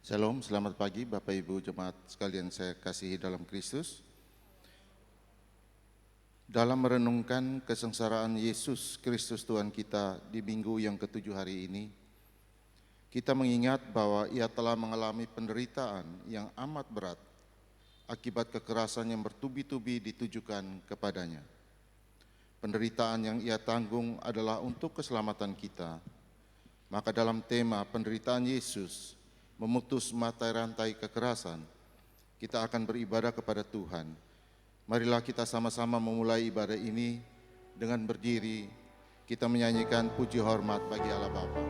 Shalom, selamat pagi Bapak Ibu Jemaat sekalian saya kasihi dalam Kristus. Dalam merenungkan kesengsaraan Yesus Kristus Tuhan kita di minggu yang ke-7 hari ini, kita mengingat bahwa Ia telah mengalami penderitaan yang amat berat akibat kekerasan yang bertubi-tubi ditujukan kepadanya. Penderitaan yang Ia tanggung adalah untuk keselamatan kita. Maka dalam tema penderitaan Yesus memutus mata rantai kekerasan, kita akan beribadah kepada Tuhan. Marilah kita sama-sama memulai ibadah ini dengan berdiri, kita menyanyikan puji hormat bagi Allah Bapa.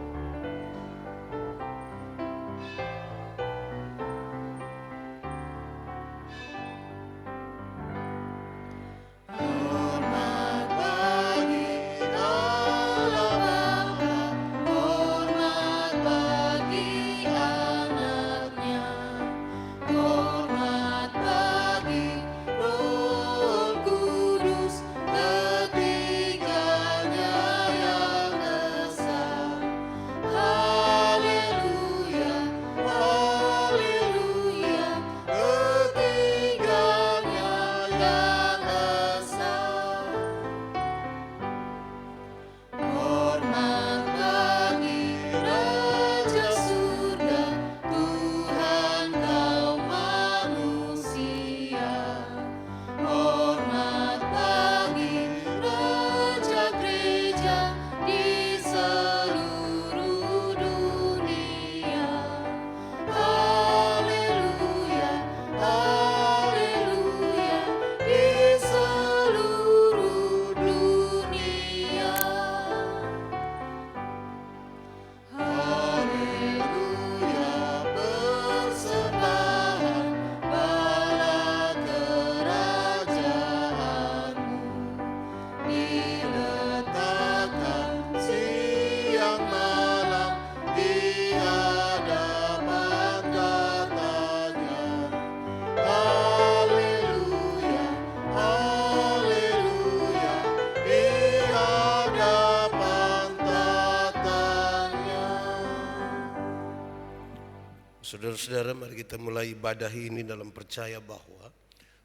Saudara-saudara, mari kita mulai ibadah ini dalam percaya bahwa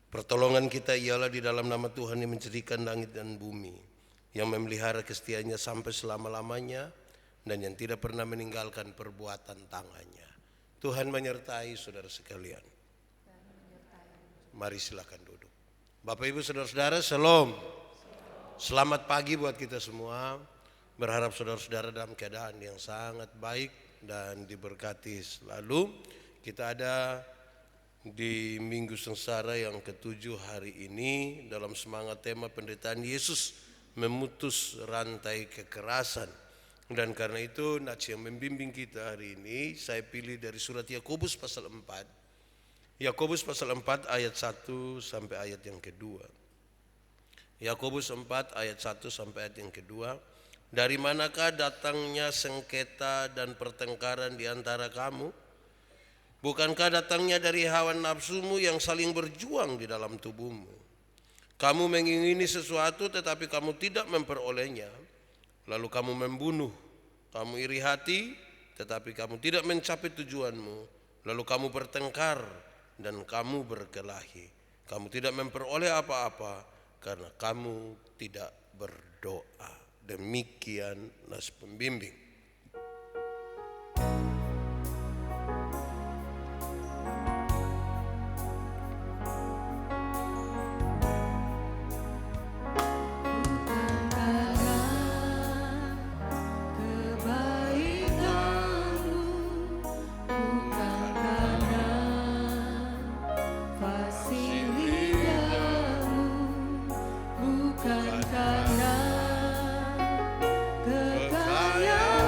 pertolongan kita ialah di dalam nama Tuhan yang menciptakan langit dan bumi, yang memelihara kesetiaannya sampai selama-lamanya, dan yang tidak pernah meninggalkan perbuatan tangannya. Tuhan menyertai saudara sekalian. Mari silakan duduk. Bapak Ibu saudara-saudara, shalom. Selamat pagi buat kita semua. Berharap saudara-saudara dalam keadaan yang sangat baik dan diberkati selalu. Kita ada di Minggu Sengsara yang ke-7 hari ini dalam semangat tema penderitaan Yesus memutus rantai kekerasan. Dan karena itu nats yang membimbing kita hari ini saya pilih dari surat Yakobus pasal 4. Yakobus pasal 4 ayat 1 sampai ayat yang kedua. Yakobus 4 ayat 1 sampai ayat yang kedua. Dari manakah datangnya sengketa dan pertengkaran di antara kamu? Bukankah datangnya dari hawa nafsumu yang saling berjuang di dalam tubuhmu? Kamu mengingini sesuatu tetapi kamu tidak memperolehnya, lalu kamu membunuh. Kamu iri hati tetapi kamu tidak mencapai tujuanmu, lalu kamu bertengkar dan kamu berkelahi. Kamu tidak memperoleh apa-apa karena kamu tidak berdoa. Demikian nas pembimbing. Bukan karena kekayaan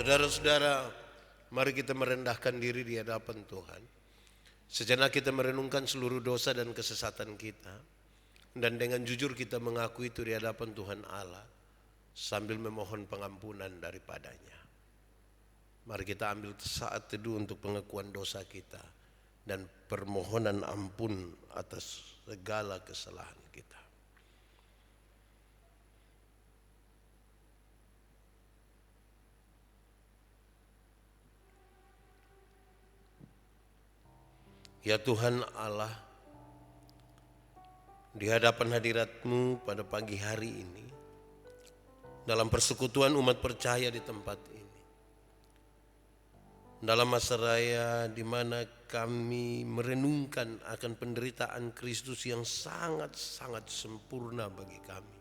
Saudara-saudara, mari kita merendahkan diri di hadapan Tuhan. Sejenak kita merenungkan seluruh dosa dan kesesatan kita. Dan dengan jujur kita mengaku itu di hadapan Tuhan Allah. Sambil memohon pengampunan daripadanya. Mari kita ambil saat teduh untuk pengakuan dosa kita. Dan permohonan ampun atas segala kesalahan kita. Ya Tuhan Allah, di hadapan hadirat-Mu pada pagi hari ini, dalam persekutuan umat percaya di tempat ini, dalam masa raya di mana kami merenungkan akan penderitaan Kristus yang sangat-sangat sempurna bagi kami.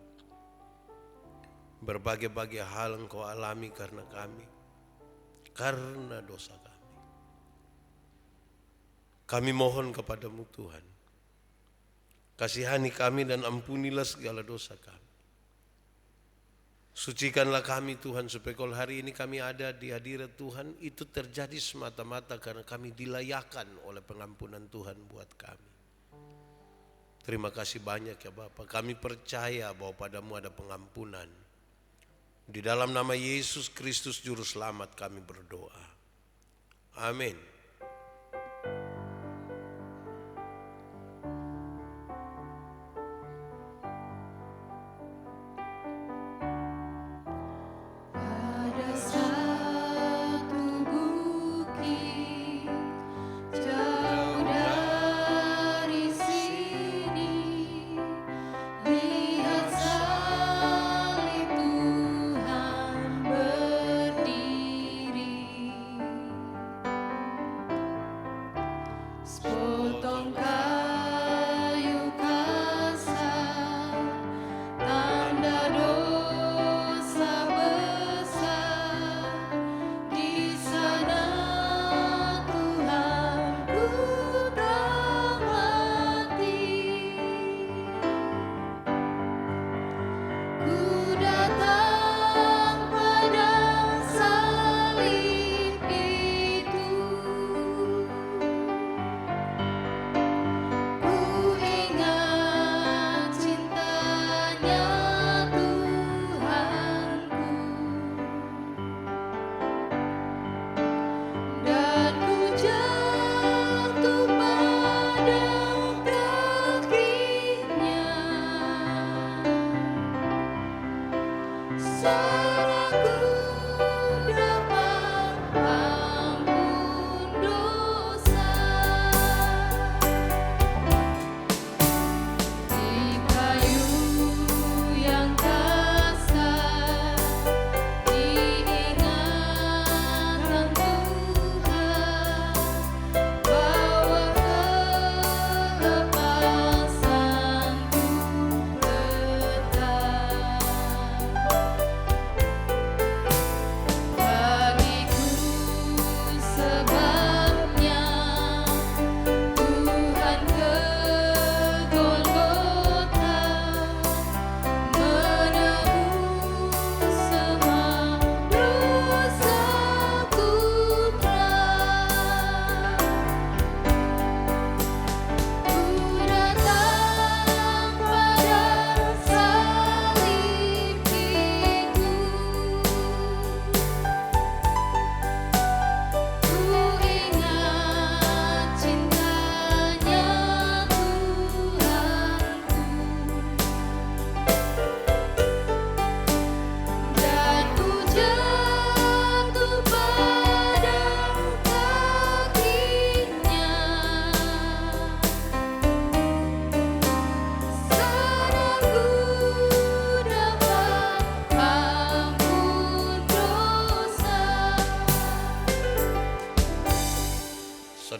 Berbagai-bagai hal Engkau alami karena kami, karena dosa kami. Kami mohon kepadamu Tuhan, kasihani kami dan ampunilah segala dosa kami. Sucikanlah kami Tuhan, supaya kalau hari ini kami ada di hadirat Tuhan, itu terjadi semata-mata karena kami dilayakan oleh pengampunan Tuhan buat kami. Terima kasih banyak ya Bapa. Kami percaya bahwa padamu ada pengampunan. Di dalam nama Yesus Kristus Juru Selamat kami berdoa. Amin.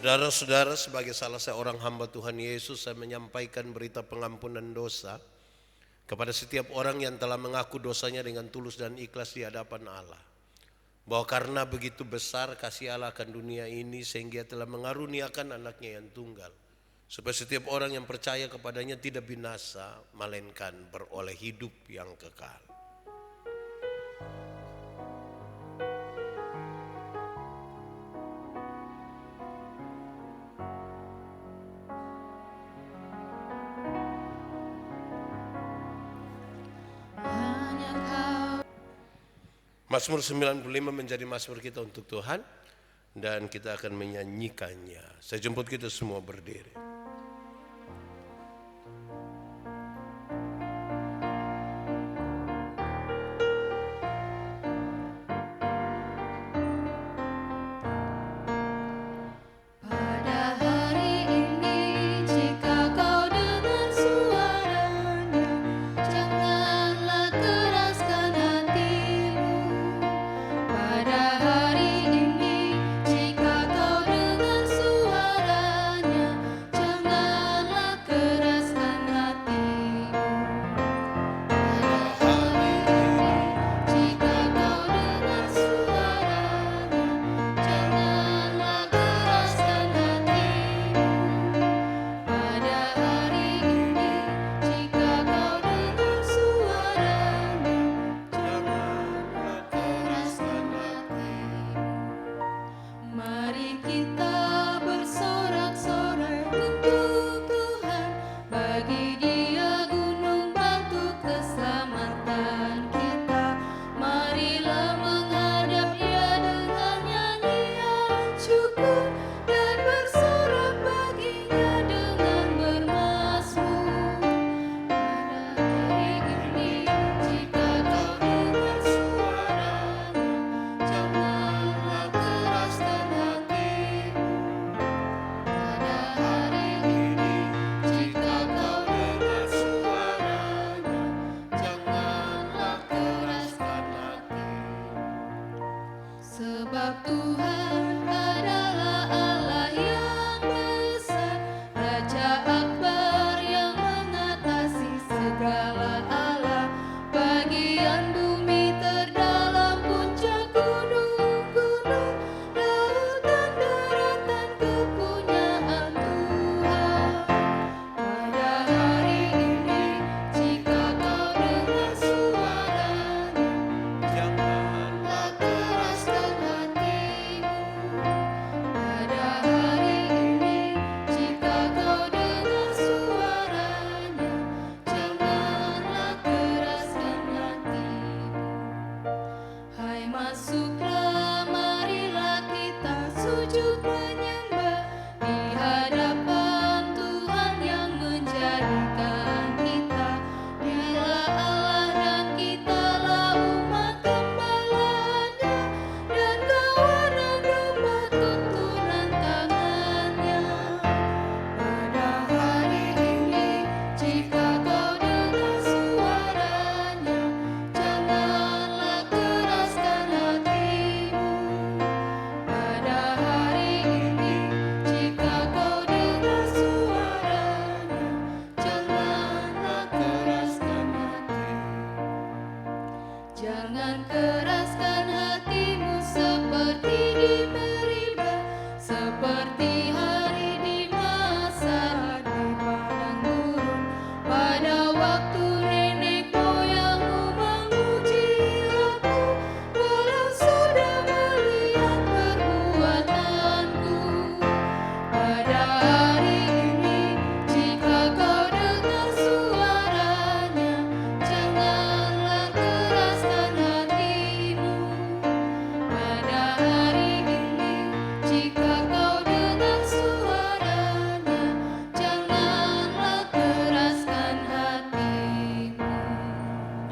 Saudara-saudara, sebagai salah seorang hamba Tuhan Yesus, saya menyampaikan berita pengampunan dosa kepada setiap orang yang telah mengaku dosanya dengan tulus dan ikhlas di hadapan Allah. Bahwa karena begitu besar kasih Allah akan dunia ini, sehingga telah mengaruniakan anaknya yang tunggal, supaya setiap orang yang percaya kepadanya tidak binasa, melainkan beroleh hidup yang kekal. Mazmur 95 menjadi mazmur kita untuk Tuhan dan kita akan menyanyikannya. Saya jemput kita semua berdiri.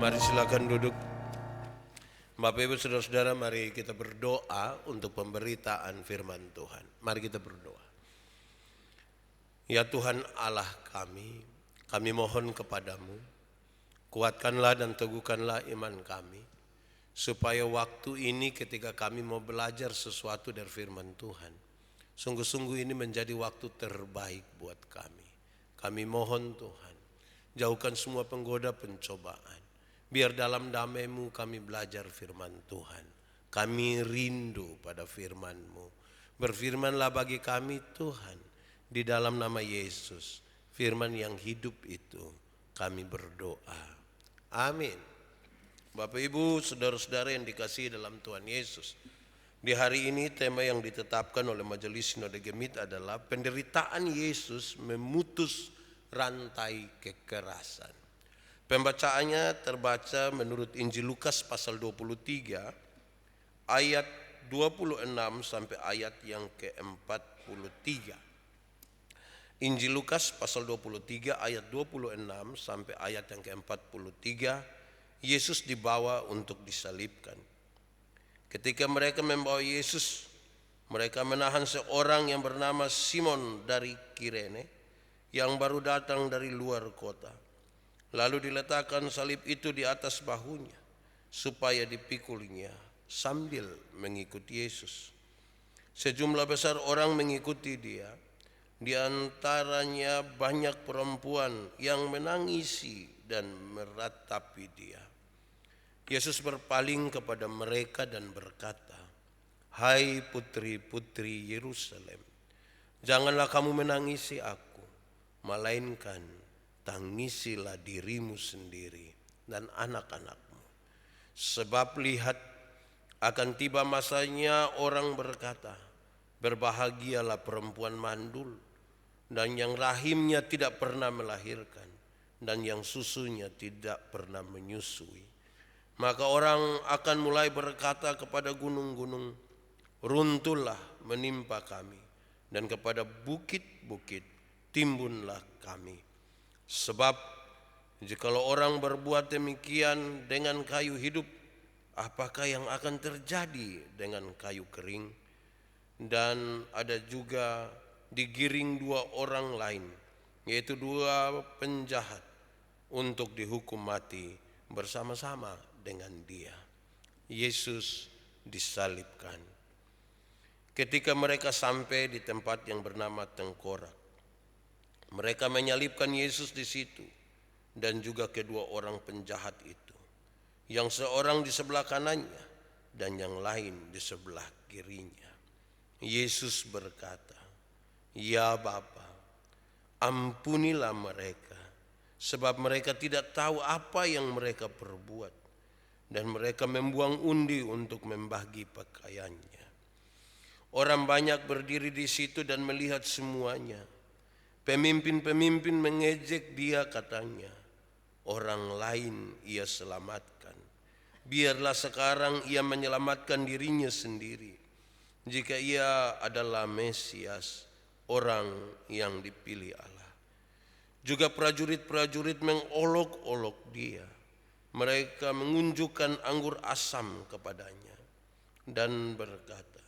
Mari silakan duduk. Bapak Ibu Saudara-saudara, mari kita berdoa untuk pemberitaan firman Tuhan. Mari kita berdoa. Ya Tuhan Allah kami mohon kepadamu, kuatkanlah dan teguhkanlah iman kami, supaya waktu ini ketika kami mau belajar sesuatu dari firman Tuhan, sungguh-sungguh ini menjadi waktu terbaik buat kami. Kami mohon Tuhan, jauhkan semua penggoda pencobaan. Biar dalam damai-Mu kami belajar firman Tuhan. Kami rindu pada firman-Mu. Berfirmanlah bagi kami Tuhan, di dalam nama Yesus, firman yang hidup itu kami berdoa. Amin. Bapak Ibu, saudara-saudara yang dikasihi dalam Tuhan Yesus, di hari ini tema yang ditetapkan oleh Majelis Sinode Gemit adalah penderitaan Yesus memutus rantai kekerasan. Pembacaannya terbaca menurut Injil Lukas pasal 23 ayat 26 sampai ayat yang ke-43. Injil Lukas pasal 23 ayat 26 sampai ayat yang ke-43, Yesus dibawa untuk disalibkan. Ketika mereka membawa Yesus, mereka menahan seorang yang bernama Simon dari Kirene yang baru datang dari luar kota. Lalu diletakkan salib itu di atas bahunya supaya dipikulnya sambil mengikuti Yesus. Sejumlah besar orang mengikuti dia. Di antaranya banyak perempuan yang menangisi dan meratapi dia. Yesus berpaling kepada mereka dan berkata, "Hai putri-putri Yerusalem, janganlah kamu menangisi aku, melainkan tangisilah dirimu sendiri dan anak-anakmu. Sebab lihat, akan tiba masanya orang berkata, berbahagialah perempuan mandul, dan yang rahimnya tidak pernah melahirkan, dan yang susunya tidak pernah menyusui. Maka orang akan mulai berkata kepada gunung-gunung, runtuhlah menimpa kami, dan kepada bukit-bukit timbunlah kami. Sebab jikalau orang berbuat demikian dengan kayu hidup, apakah yang akan terjadi dengan kayu kering?" Dan ada juga digiring dua orang lain, yaitu dua penjahat, untuk dihukum mati bersama-sama dengan dia. Yesus disalibkan. Ketika mereka sampai di tempat yang bernama Tengkorak, mereka menyalibkan Yesus di situ dan juga kedua orang penjahat itu, yang seorang di sebelah kanannya dan yang lain di sebelah kirinya. Yesus berkata, "Ya Bapa, ampunilah mereka, sebab mereka tidak tahu apa yang mereka perbuat." Dan mereka membuang undi untuk membagi pakaiannya. Orang banyak berdiri di situ dan melihat semuanya. Pemimpin-pemimpin mengejek dia, katanya, "Orang lain ia selamatkan. Biarlah sekarang ia menyelamatkan dirinya sendiri, jika ia adalah Mesias, orang yang dipilih Allah." Juga prajurit-prajurit mengolok-olok dia. Mereka mengunjukkan anggur asam kepadanya dan berkata,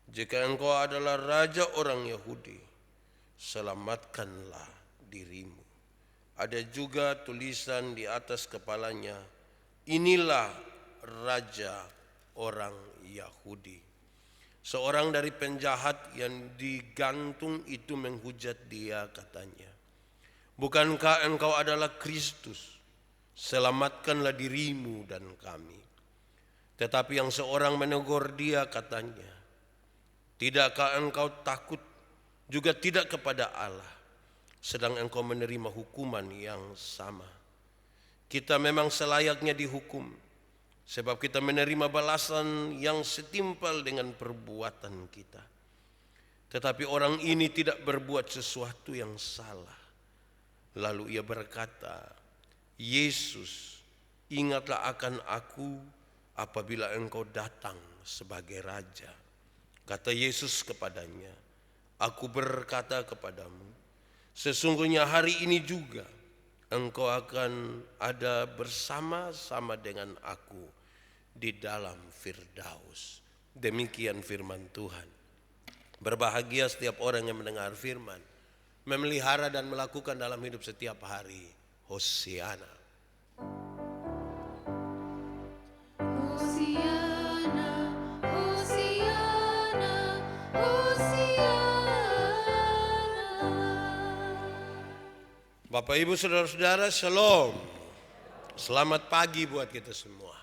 "Jika engkau adalah raja orang Yahudi, selamatkanlah dirimu." Ada juga tulisan di atas kepalanya, "Inilah raja orang Yahudi." Seorang dari penjahat yang digantung itu menghujat dia, katanya, "Bukankah engkau adalah Kristus? Selamatkanlah dirimu dan kami." Tetapi yang seorang menegur dia, katanya, "Tidakkah engkau takut juga tidak kepada Allah, sedang engkau menerima hukuman yang sama? Kita memang selayaknya dihukum, sebab kita menerima balasan yang setimpal dengan perbuatan kita. Tetapi orang ini tidak berbuat sesuatu yang salah." Lalu ia berkata, "Yesus, ingatlah akan aku apabila engkau datang sebagai raja." Kata Yesus kepadanya, "Aku berkata kepadamu, sesungguhnya hari ini juga engkau akan ada bersama-sama dengan aku di dalam Firdaus." Demikian firman Tuhan. Berbahagia setiap orang yang mendengar firman, memelihara dan melakukan dalam hidup setiap hari. Hosiana. Hosiana, Hosiana, Hosiana. Bapak Ibu Saudara-saudara, Shalom. Selamat pagi buat kita semua.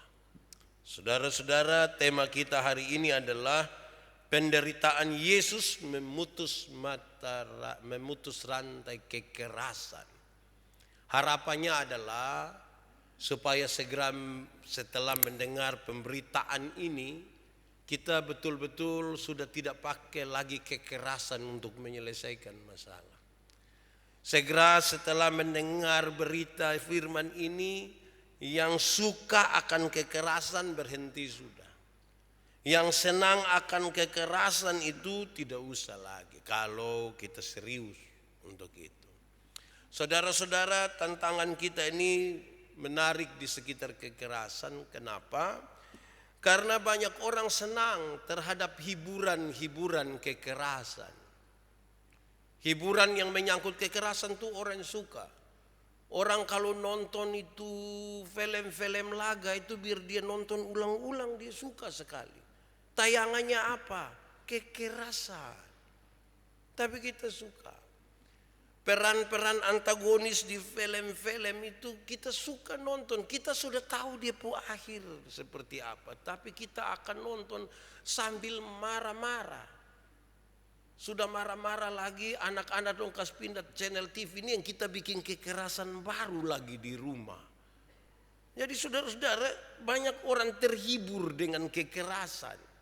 Saudara-saudara, tema kita hari ini adalah penderitaan Yesus memutus rantai kekerasan. Harapannya adalah supaya segera setelah mendengar pemberitaan ini, kita betul-betul sudah tidak pakai lagi kekerasan untuk menyelesaikan masalah. Segera setelah mendengar berita firman ini, yang suka akan kekerasan berhenti sudah. Yang senang akan kekerasan itu tidak usah lagi kalau kita serius untuk itu. Saudara-saudara, tantangan kita ini menarik di sekitar kekerasan. Kenapa? Karena banyak orang senang terhadap hiburan-hiburan kekerasan. Hiburan yang menyangkut kekerasan tuh orang suka. Orang kalau nonton itu film-film laga itu biar dia nonton ulang-ulang, dia suka sekali. Tayangannya apa? Kekerasan. Tapi kita suka. Peran-peran antagonis di film-film itu kita suka nonton. Kita sudah tahu dia akhir seperti apa. Tapi kita akan nonton sambil marah-marah. Sudah marah-marah lagi, anak-anak dong kas pindah channel TV ini yang kita bikin kekerasan baru lagi di rumah. Jadi saudara-saudara, banyak orang terhibur dengan kekerasan.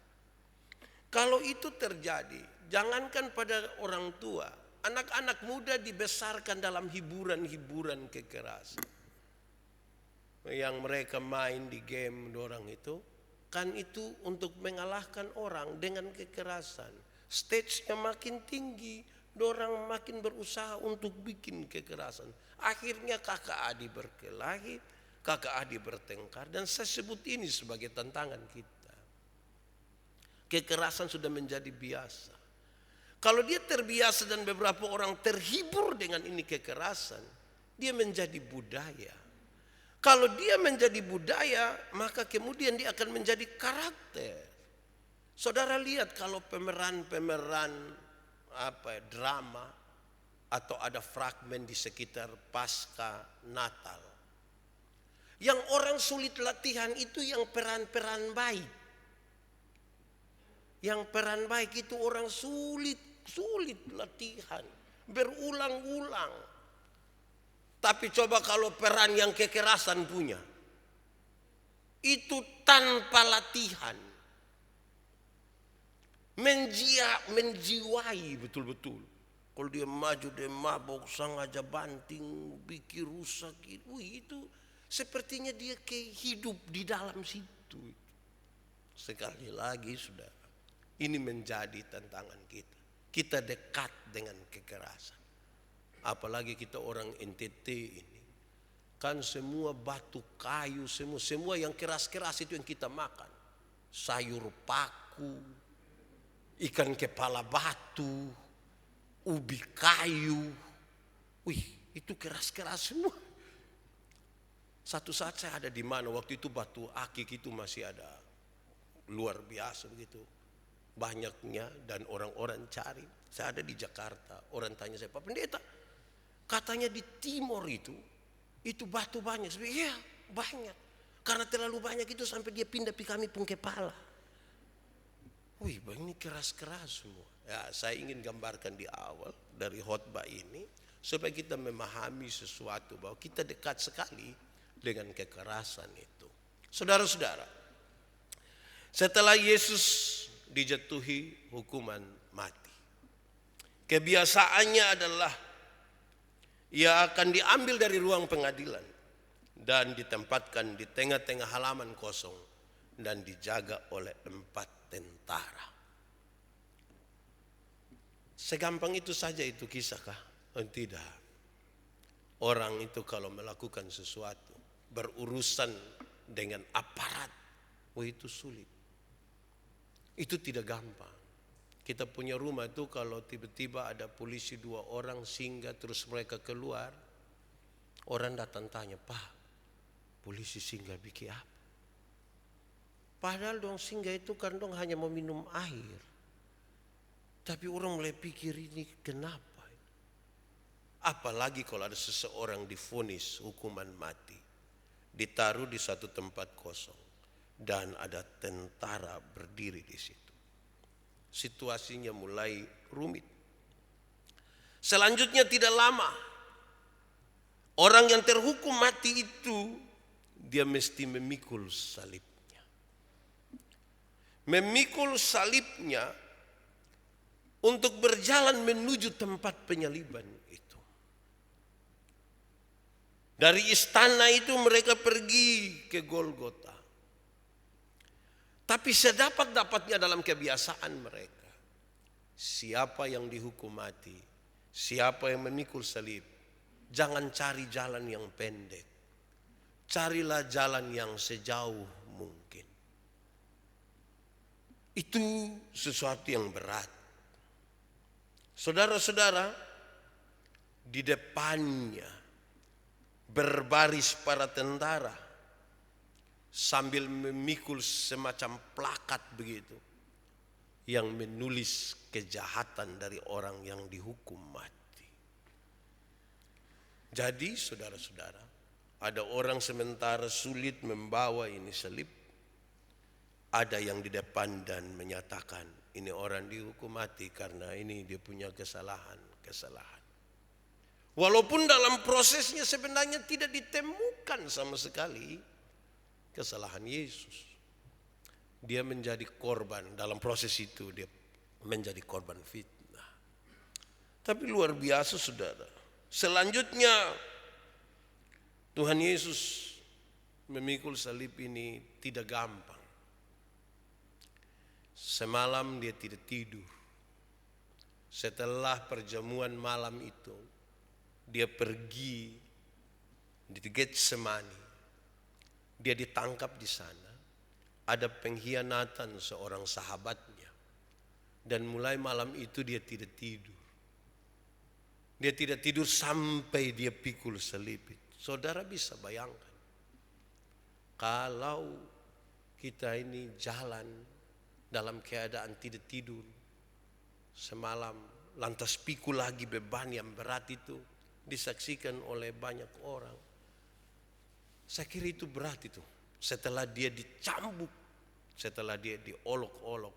Kalau itu terjadi, jangankan pada orang tua, anak-anak muda dibesarkan dalam hiburan-hiburan kekerasan. Yang mereka main di game orang itu, kan itu untuk mengalahkan orang dengan kekerasan. Stage-nya makin tinggi, orang makin berusaha untuk bikin kekerasan. Akhirnya kakak adik berkelahi, kakak adik bertengkar, dan saya sebut ini sebagai tantangan kita. Kekerasan sudah menjadi biasa. Kalau dia terbiasa dan beberapa orang terhibur dengan ini kekerasan, dia menjadi budaya. Kalau dia menjadi budaya, maka kemudian dia akan menjadi karakter. Saudara lihat kalau pemeran-pemeran drama atau ada fragmen di sekitar pasca Natal. Yang orang sulit latihan itu yang peran-peran baik. Yang peran baik itu orang sulit latihan, berulang-ulang. Tapi coba kalau peran yang kekerasan punya, itu tanpa latihan, menjiwai betul-betul. Kalau dia maju, dia mabok, sengaja banting, bikin rusak, itu sepertinya dia kayak hidup di dalam situ. Sekali lagi saudara, ini menjadi tantangan kita. Kita dekat dengan kekerasan. Apalagi kita orang NTT ini. Kan semua batu kayu, semua yang keras-keras itu yang kita makan. Sayur paku, ikan kepala batu, ubi kayu. Itu keras-keras semua. Satu saat saya ada di mana, waktu itu batu akik itu masih ada. Luar biasa begitu. Banyaknya dan orang-orang cari. Saya ada di Jakarta, orang tanya saya, Pak Pendeta, katanya di Timor itu batu banyak. Iya banyak, karena terlalu banyak itu sampai dia pindah kami pun kepala. Ini keras-keras semua. Ya, saya ingin gambarkan di awal dari khotbah ini supaya kita memahami sesuatu bahwa kita dekat sekali dengan kekerasan itu. Saudara-saudara, setelah Yesus dijatuhi hukuman mati, kebiasaannya adalah ia akan diambil dari ruang pengadilan dan ditempatkan di tengah-tengah halaman kosong dan dijaga oleh 4 tentara. Segampang itu saja itu kisahkah? Tidak. Orang itu kalau melakukan sesuatu berurusan dengan aparat, itu sulit. Itu tidak gampang. Kita punya rumah itu kalau tiba-tiba ada polisi 2 orang singgah terus mereka keluar, orang datang tanya, Pak, polisi singgah bikin apa? Padahal dong singgah itu kan dong hanya mau minum air. Tapi orang mulai pikir ini kenapa? Apalagi kalau ada seseorang divonis hukuman mati, ditaruh di satu tempat kosong dan ada tentara berdiri di situ. Situasinya mulai rumit. Selanjutnya tidak lama, orang yang terhukum mati itu dia mesti memikul salibnya. Memikul salibnya untuk berjalan menuju tempat penyaliban itu. Dari istana itu mereka pergi ke Golgota. Tapi sedapat-dapatnya dalam kebiasaan mereka, siapa yang dihukum mati, siapa yang memikul salib, jangan cari jalan yang pendek. Carilah jalan yang sejauh mungkin. Itu sesuatu yang berat. Saudara-saudara, di depannya berbaris para tentara sambil memikul semacam plakat begitu yang menulis kejahatan dari orang yang dihukum mati. Jadi saudara-saudara, ada orang sementara sulit membawa ini salib, ada yang di depan dan menyatakan ini orang dihukum mati karena ini dia punya kesalahan. Walaupun dalam prosesnya sebenarnya tidak ditemukan sama sekali kesalahan Yesus. Dia menjadi korban, dalam proses itu dia menjadi korban fitnah. Tapi luar biasa saudara. Selanjutnya Tuhan Yesus memikul salib ini tidak gampang. Semalam dia tidak tidur. Setelah perjamuan malam itu, dia pergi di Getsemani. Dia ditangkap di sana. Ada pengkhianatan seorang sahabatnya. Dan mulai malam itu dia tidak tidur. Dia tidak tidur sampai dia pikul salib. Saudara bisa bayangkan. Kalau kita ini jalan dalam keadaan tidak tidur semalam, lantas pikul lagi beban yang berat itu disaksikan oleh banyak orang. Saya kira itu berat itu. Setelah dia dicambuk, setelah dia diolok-olok,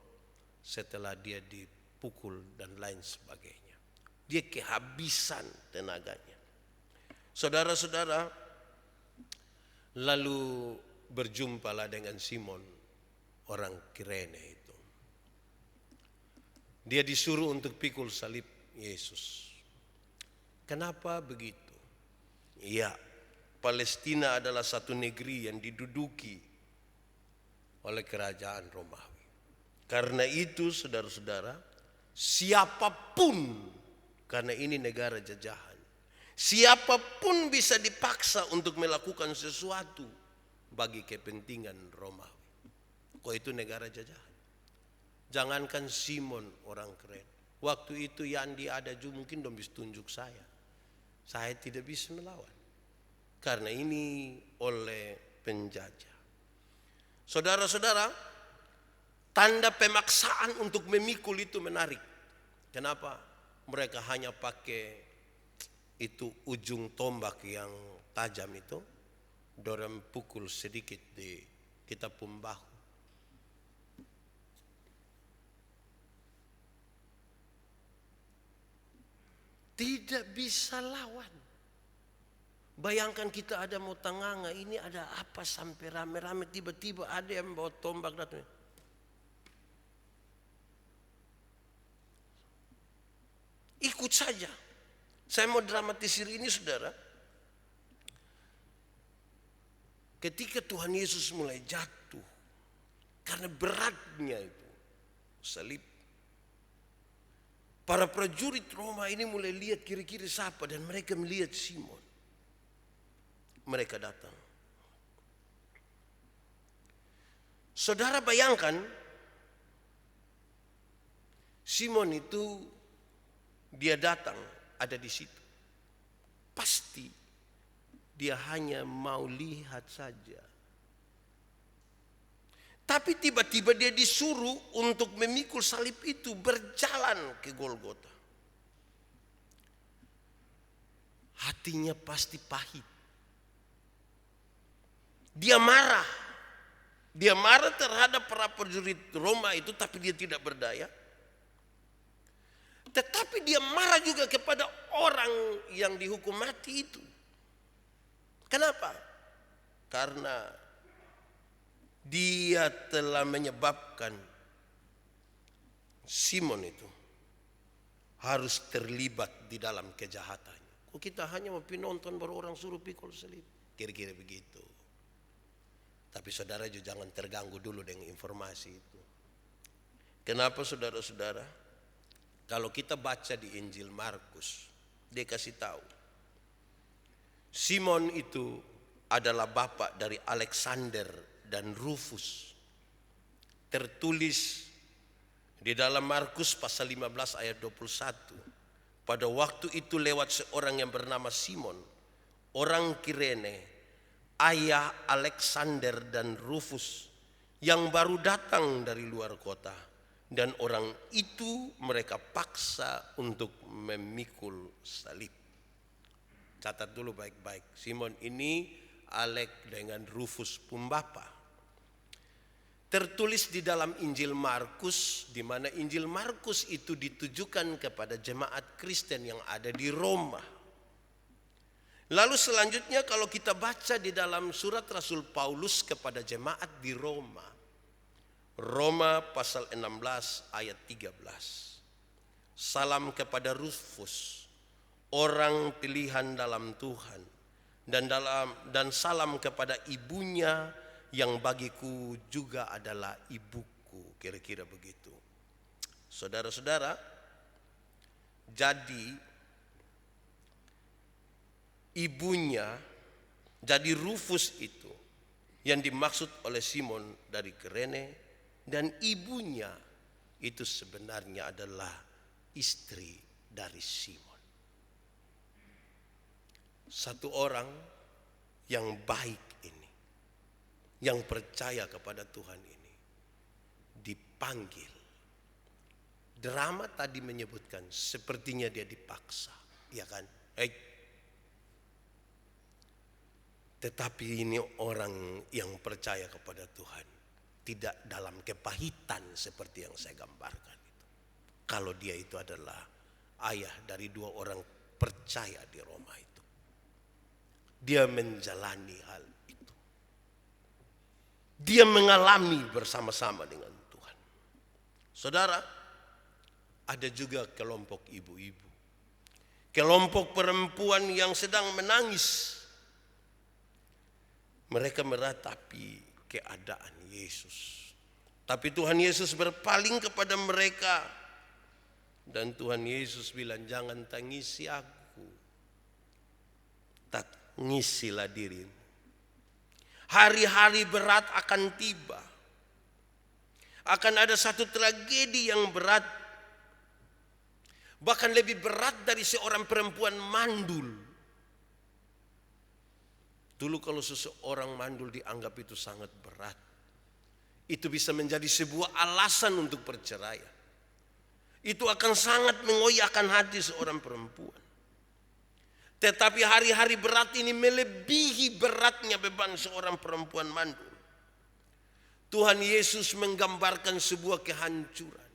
setelah dia dipukul dan lain sebagainya. Dia kehabisan tenaganya. Saudara-saudara, lalu berjumpalah dengan Simon, orang Kirene itu. Dia disuruh untuk pikul salib Yesus. Kenapa begitu? Iya, Palestina adalah satu negeri yang diduduki oleh kerajaan Romawi. Karena itu saudara-saudara, siapapun, karena ini negara jajahan, siapapun bisa dipaksa untuk melakukan sesuatu bagi kepentingan Romawi. Kok itu negara jajahan? Jangankan Simon orang keren. Waktu itu Yandi ada juga mungkin dong bisa tunjuk saya. Saya tidak bisa melawan. Karena ini oleh penjajah. Saudara-saudara, tanda pemaksaan untuk memikul itu menarik. Kenapa? Mereka hanya pakai itu ujung tombak yang tajam itu. Dorang pukul sedikit di kita pun bahu. Tidak bisa lawan. Bayangkan kita ada mau tanganga, ini ada apa sampai rame-rame tiba-tiba ada yang bawa tombak datang. Ikut saja. Saya mau dramatisir ini saudara. Ketika Tuhan Yesus mulai jatuh, karena beratnya itu salib, para prajurit Roma ini mulai lihat kiri-kiri siapa dan mereka melihat Simon. Mereka datang. Saudara bayangkan, Simon itu dia datang ada di situ. Pasti dia hanya mau lihat saja. Tapi tiba-tiba dia disuruh untuk memikul salib itu berjalan ke Golgota. Hatinya pasti pahit. Dia marah. Dia marah terhadap para prajurit Roma itu tapi dia tidak berdaya. Tetapi dia marah juga kepada orang yang dihukum mati itu. Kenapa? Karena dia telah menyebabkan Simon itu harus terlibat di dalam kejahatannya. Kok kita hanya mau penonton baru orang suruh pikul salib? Kira-kira begitu. Tapi saudara juga jangan terganggu dulu dengan informasi itu. Kenapa saudara-saudara? Kalau kita baca di Injil Markus, dia kasih tahu Simon itu adalah bapak dari Alexander dan Rufus. Tertulis di dalam Markus pasal 15 ayat 21. Pada waktu itu lewat seorang yang bernama Simon, orang Kirene, ayah Alexander dan Rufus, yang baru datang dari luar kota. Dan orang itu mereka paksa untuk memikul salib. Catat dulu baik-baik. Simon ini Alex dengan Rufus pembapa. Tertulis di dalam Injil Markus, di mana Injil Markus itu ditujukan kepada jemaat Kristen yang ada di Roma. Lalu selanjutnya kalau kita baca di dalam surat Rasul Paulus kepada jemaat di Roma. Roma pasal 16 ayat 13. Salam kepada Rufus, orang pilihan dalam Tuhan, dan salam kepada ibunya yang bagiku juga adalah ibuku. Kira-kira begitu. Saudara-saudara, jadi ibunya, jadi Rufus itu yang dimaksud oleh Simon dari Kirene, dan ibunya itu sebenarnya adalah istri dari Simon. Satu orang yang baik ini, yang percaya kepada Tuhan ini, dipanggil. Drama tadi menyebutkan sepertinya dia dipaksa, ya kan? Tetapi ini orang yang percaya kepada Tuhan, tidak dalam kepahitan seperti yang saya gambarkan itu. Kalau dia itu adalah ayah dari dua orang percaya di Roma itu. Dia menjalani hal itu. Dia mengalami bersama-sama dengan Tuhan. Saudara, ada juga kelompok ibu-ibu. Kelompok perempuan yang sedang menangis. Mereka meratapi keadaan Yesus. Tapi Tuhan Yesus berpaling kepada mereka. Dan Tuhan Yesus bilang, jangan tangisi aku. Tangisilah dirimu. Hari-hari berat akan tiba. Akan ada satu tragedi yang berat. Bahkan lebih berat dari seorang perempuan mandul. Dulu kalau seseorang mandul dianggap itu sangat berat. Itu bisa menjadi sebuah alasan untuk perceraian. Itu akan sangat mengoyakkan hati seorang perempuan. Tetapi hari-hari berat ini melebihi beratnya beban seorang perempuan mandul. Tuhan Yesus menggambarkan sebuah kehancuran.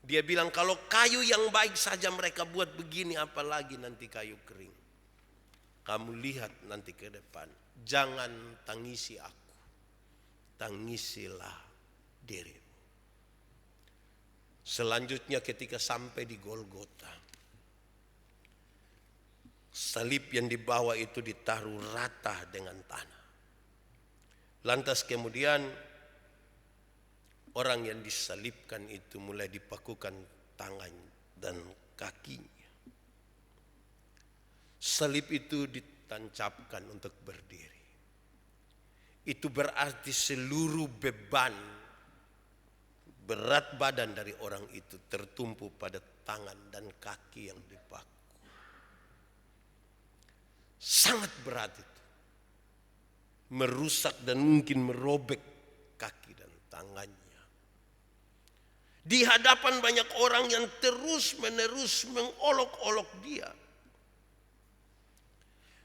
Dia bilang kalau kayu yang baik saja mereka buat begini, apalagi nanti kayu kering. Kamu lihat nanti ke depan. Jangan tangisi aku. Tangisilah dirimu. Selanjutnya ketika sampai di Golgota. Salib yang dibawa itu ditaruh rata dengan tanah. Lantas kemudian orang yang disalibkan itu mulai dipakukan tangan dan kakinya. Salib itu ditancapkan untuk berdiri. Itu berarti seluruh beban berat badan dari orang itu tertumpu pada tangan dan kaki yang dipaku. Sangat berat itu. Merusak dan mungkin merobek kaki dan tangannya. Di hadapan banyak orang yang terus-menerus mengolok-olok dia.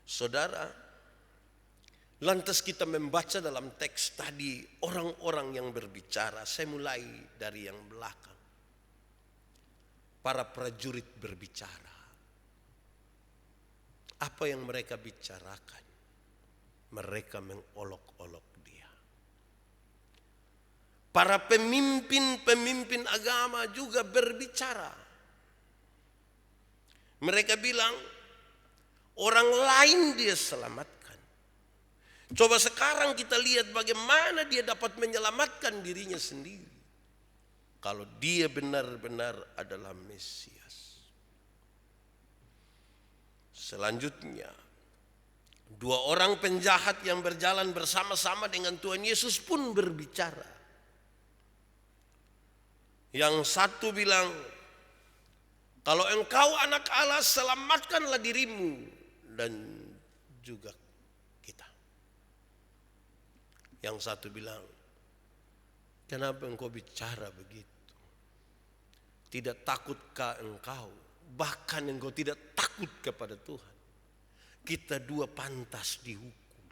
Saudara, lantas kita membaca dalam teks tadi orang-orang yang berbicara. Saya mulai dari yang belakang. Para prajurit berbicara. Apa yang mereka bicarakan? Mereka mengolok-olok dia. Para pemimpin-pemimpin agama juga berbicara. Mereka bilang, orang lain dia selamatkan. Coba sekarang kita lihat bagaimana dia dapat menyelamatkan dirinya sendiri. Kalau dia benar-benar adalah Mesias. Selanjutnya, dua orang penjahat yang berjalan bersama-sama dengan Tuhan Yesus pun berbicara. Yang satu bilang, kalau engkau anak Allah, selamatkanlah dirimu dan juga kita. Yang satu bilang, kenapa engkau bicara begitu? Tidak takutkah engkau? Bahkan engkau tidak takut kepada Tuhan. Kita dua pantas dihukum.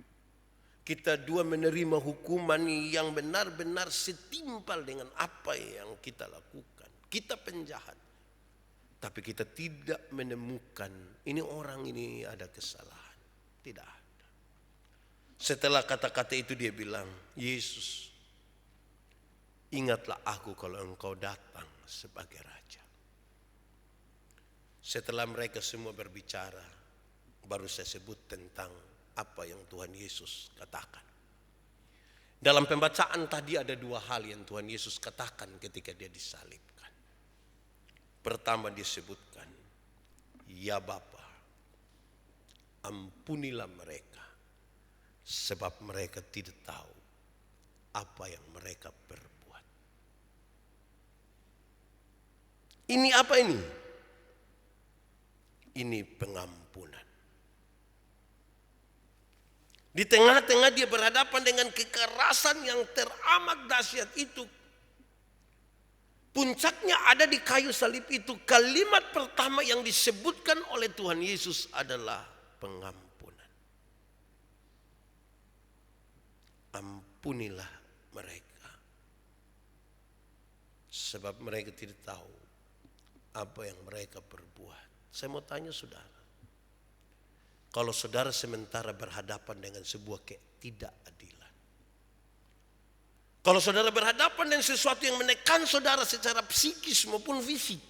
Kita dua menerima hukuman yang benar-benar setimpal dengan apa yang kita lakukan. Kita penjahat. Tapi kita tidak menemukan ini orang ini ada kesalahan. Tidak ada. Setelah kata-kata itu dia bilang, Yesus, ingatlah aku kalau engkau datang sebagai raja. Setelah mereka semua berbicara, baru saya sebut tentang apa yang Tuhan Yesus katakan. Dalam pembacaan tadi ada dua hal yang Tuhan Yesus katakan ketika dia disalibkan. Pertama disebutkan, ya Bapa, ampunilah mereka, sebab mereka tidak tahu apa yang mereka perbuat. Ini apa ini? Ini pengampunan. Di tengah-tengah dia berhadapan dengan kekerasan yang teramat dahsyat itu. Puncaknya ada di kayu salib itu. Kalimat pertama yang disebutkan oleh Tuhan Yesus adalah pengampunan. Ampunilah mereka, sebab mereka tidak tahu apa yang mereka perbuat. Saya mau tanya saudara, kalau saudara sementara berhadapan dengan sebuah ketidakadilan, kalau saudara berhadapan dengan sesuatu yang menekan saudara secara psikis maupun fisik,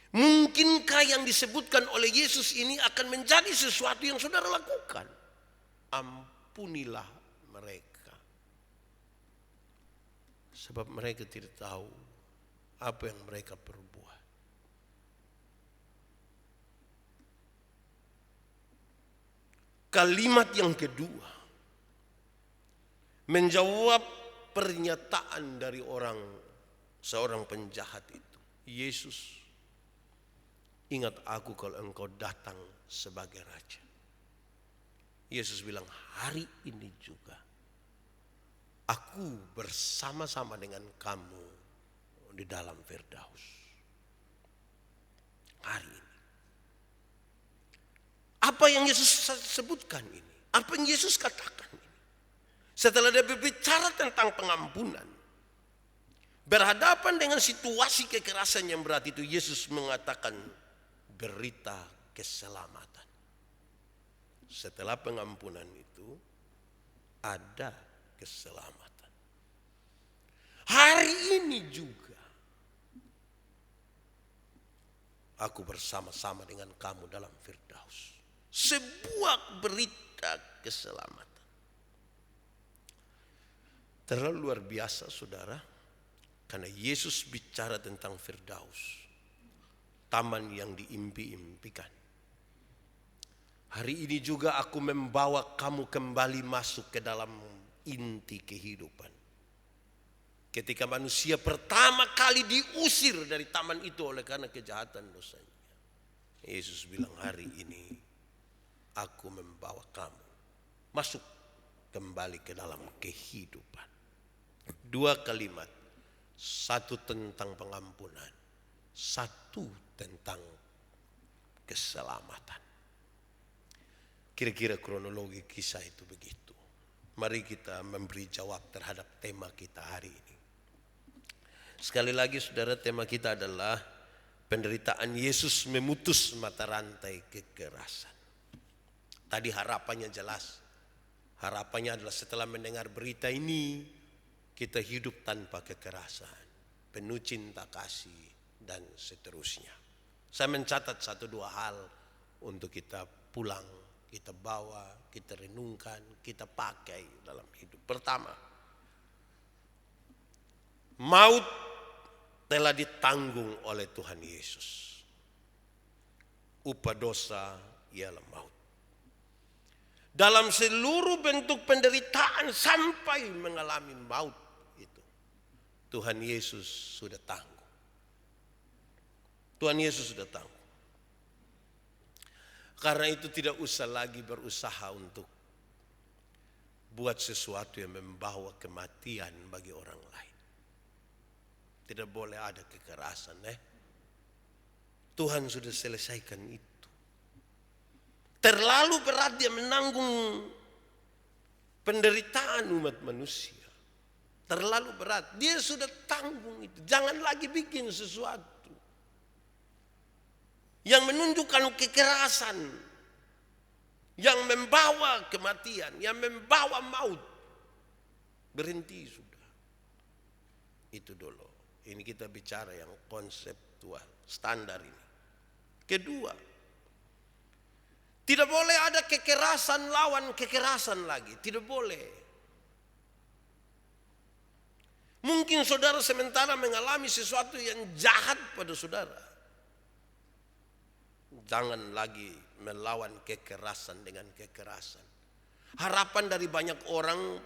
mungkinkah yang disebutkan oleh Yesus ini akan menjadi sesuatu yang saudara lakukan? Ampunilah mereka, sebab mereka tidak tahu apa yang mereka perbuat. Kalimat yang kedua menjawab pernyataan dari seorang penjahat itu. Yesus, ingat aku kalau engkau datang sebagai raja. Yesus bilang, hari ini juga aku bersama-sama dengan kamu di dalam Firdaus. Hari ini. Apa yang Yesus sebutkan ini? Apa yang Yesus katakan ini? Setelah dia berbicara tentang pengampunan, berhadapan dengan situasi kekerasan yang berat itu, Yesus mengatakan berita keselamatan. Setelah pengampunan itu ada keselamatan. Hari ini juga aku bersama-sama dengan kamu dalam Firdaus. Sebuah berita keselamatan. Terlalu luar biasa saudara, karena Yesus bicara tentang Firdaus, taman yang diimpi-impikan. Hari ini juga aku membawa kamu kembali masuk ke dalam inti kehidupan. Ketika manusia pertama kali diusir dari taman itu oleh karena kejahatan dosanya, Yesus bilang, hari ini aku membawa kamu masuk kembali ke dalam kehidupan. Dua kalimat, satu tentang pengampunan, satu tentang keselamatan. Kira-kira kronologi kisah itu begitu. Mari kita memberi jawab terhadap tema kita hari ini. Sekali lagi saudara, tema kita adalah penderitaan Yesus memutus mata rantai kekerasan. Tadi harapannya jelas. Harapannya adalah setelah mendengar berita ini, kita hidup tanpa kekerasan, penuh cinta kasih, dan seterusnya. Saya mencatat 1-2 hal untuk kita pulang kita bawa, kita renungkan, kita pakai dalam hidup. Pertama, maut telah ditanggung oleh Tuhan Yesus. Upah dosa ialah maut. Dalam seluruh bentuk penderitaan sampai mengalami maut itu, Tuhan Yesus sudah tanggung. Tuhan Yesus sudah tanggung. Karena itu tidak usah lagi berusaha untuk buat sesuatu yang membawa kematian bagi orang lain. Tidak boleh ada kekerasan. Tuhan sudah selesaikan itu. Terlalu berat dia menanggung penderitaan umat manusia. Terlalu berat. Dia sudah tanggung itu. Jangan lagi bikin sesuatu yang menunjukkan kekerasan, yang membawa kematian, yang membawa maut. Berhenti sudah. Itu dulu. Ini kita bicara yang konseptual, standar ini. Kedua, tidak boleh ada kekerasan lawan kekerasan lagi. Tidak boleh. Mungkin saudara sementara mengalami sesuatu yang jahat pada saudara. Jangan lagi melawan kekerasan dengan kekerasan. Harapan dari banyak orang,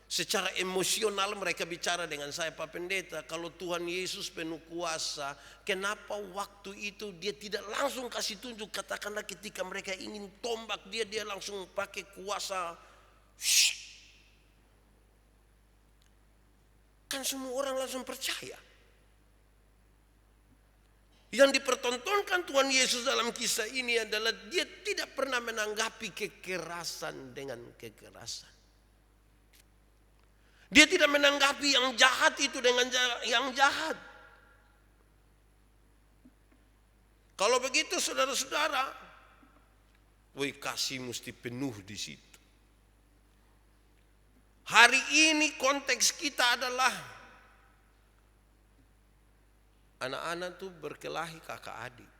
secara emosional mereka bicara dengan saya, Pak Pendeta, kalau Tuhan Yesus penuh kuasa, kenapa waktu itu dia tidak langsung kasih tunjuk? Katakanlah ketika mereka ingin tombak dia langsung pakai kuasa. Kan semua orang langsung percaya. Yang dipertontonkan Tuhan Yesus dalam kisah ini adalah dia tidak pernah menanggapi kekerasan dengan kekerasan. Dia tidak menanggapi yang jahat itu dengan yang jahat. Kalau begitu saudara-saudara, kasih mesti penuh di situ. Hari ini konteks kita adalah anak-anak tuh berkelahi kakak adik.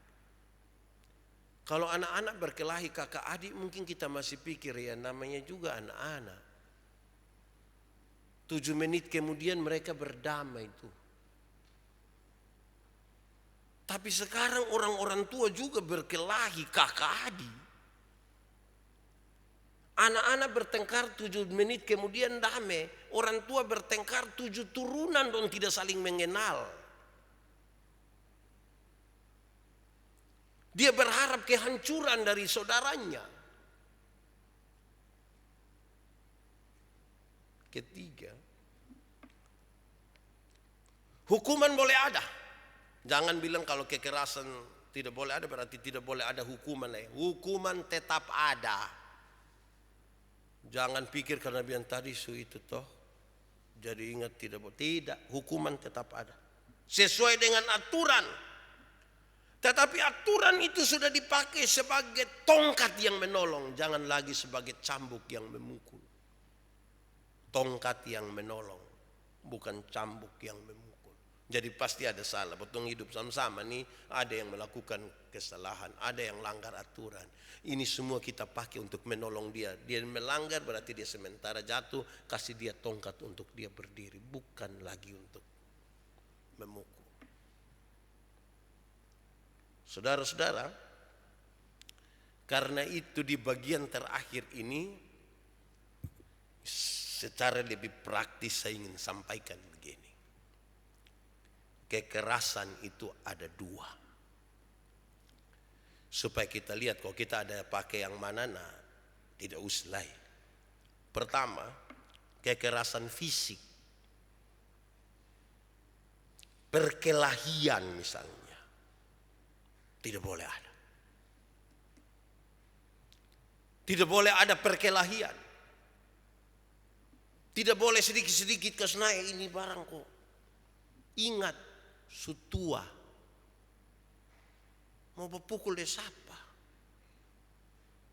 Kalau anak-anak berkelahi kakak adik mungkin kita masih pikir ya namanya juga anak-anak. 7 menit kemudian mereka berdamai itu. Tapi sekarang orang-orang tua juga berkelahi kakak adik. Anak-anak bertengkar 7 menit kemudian damai. Orang tua bertengkar 7 turunan dan tidak saling mengenal. Dia berharap kehancuran dari saudaranya. Ketiga, hukuman boleh ada. Jangan bilang kalau kekerasan tidak boleh ada berarti tidak boleh ada hukuman. Hukuman tetap ada. Jangan pikir karena bilang tadi itu toh. Jadi ingat tidak boleh. Tidak, hukuman tetap ada. Sesuai dengan aturan. Tetapi aturan itu sudah dipakai sebagai tongkat yang menolong. Jangan lagi sebagai cambuk yang memukul. Tongkat yang menolong, bukan cambuk yang memukul. Jadi pasti ada salah. Potong hidup sama-sama nih, ada yang melakukan kesalahan, ada yang langgar aturan. Ini semua kita pakai untuk menolong dia. Dia melanggar berarti dia sementara jatuh, kasih dia tongkat untuk dia berdiri, bukan lagi untuk memukul. Saudara-saudara, karena itu di bagian terakhir ini secara lebih praktis saya ingin sampaikan begini. Kekerasan itu ada 2. Supaya kita lihat kalau kita ada pakai yang mana, tidak usah lain. Pertama, kekerasan fisik. Perkelahian misalnya. Tidak boleh ada. Tidak boleh ada perkelahian. Tidak boleh sedikit-sedikit kesenai ini barang kok. Ingat, sutua. Mau berpukul dia siapa?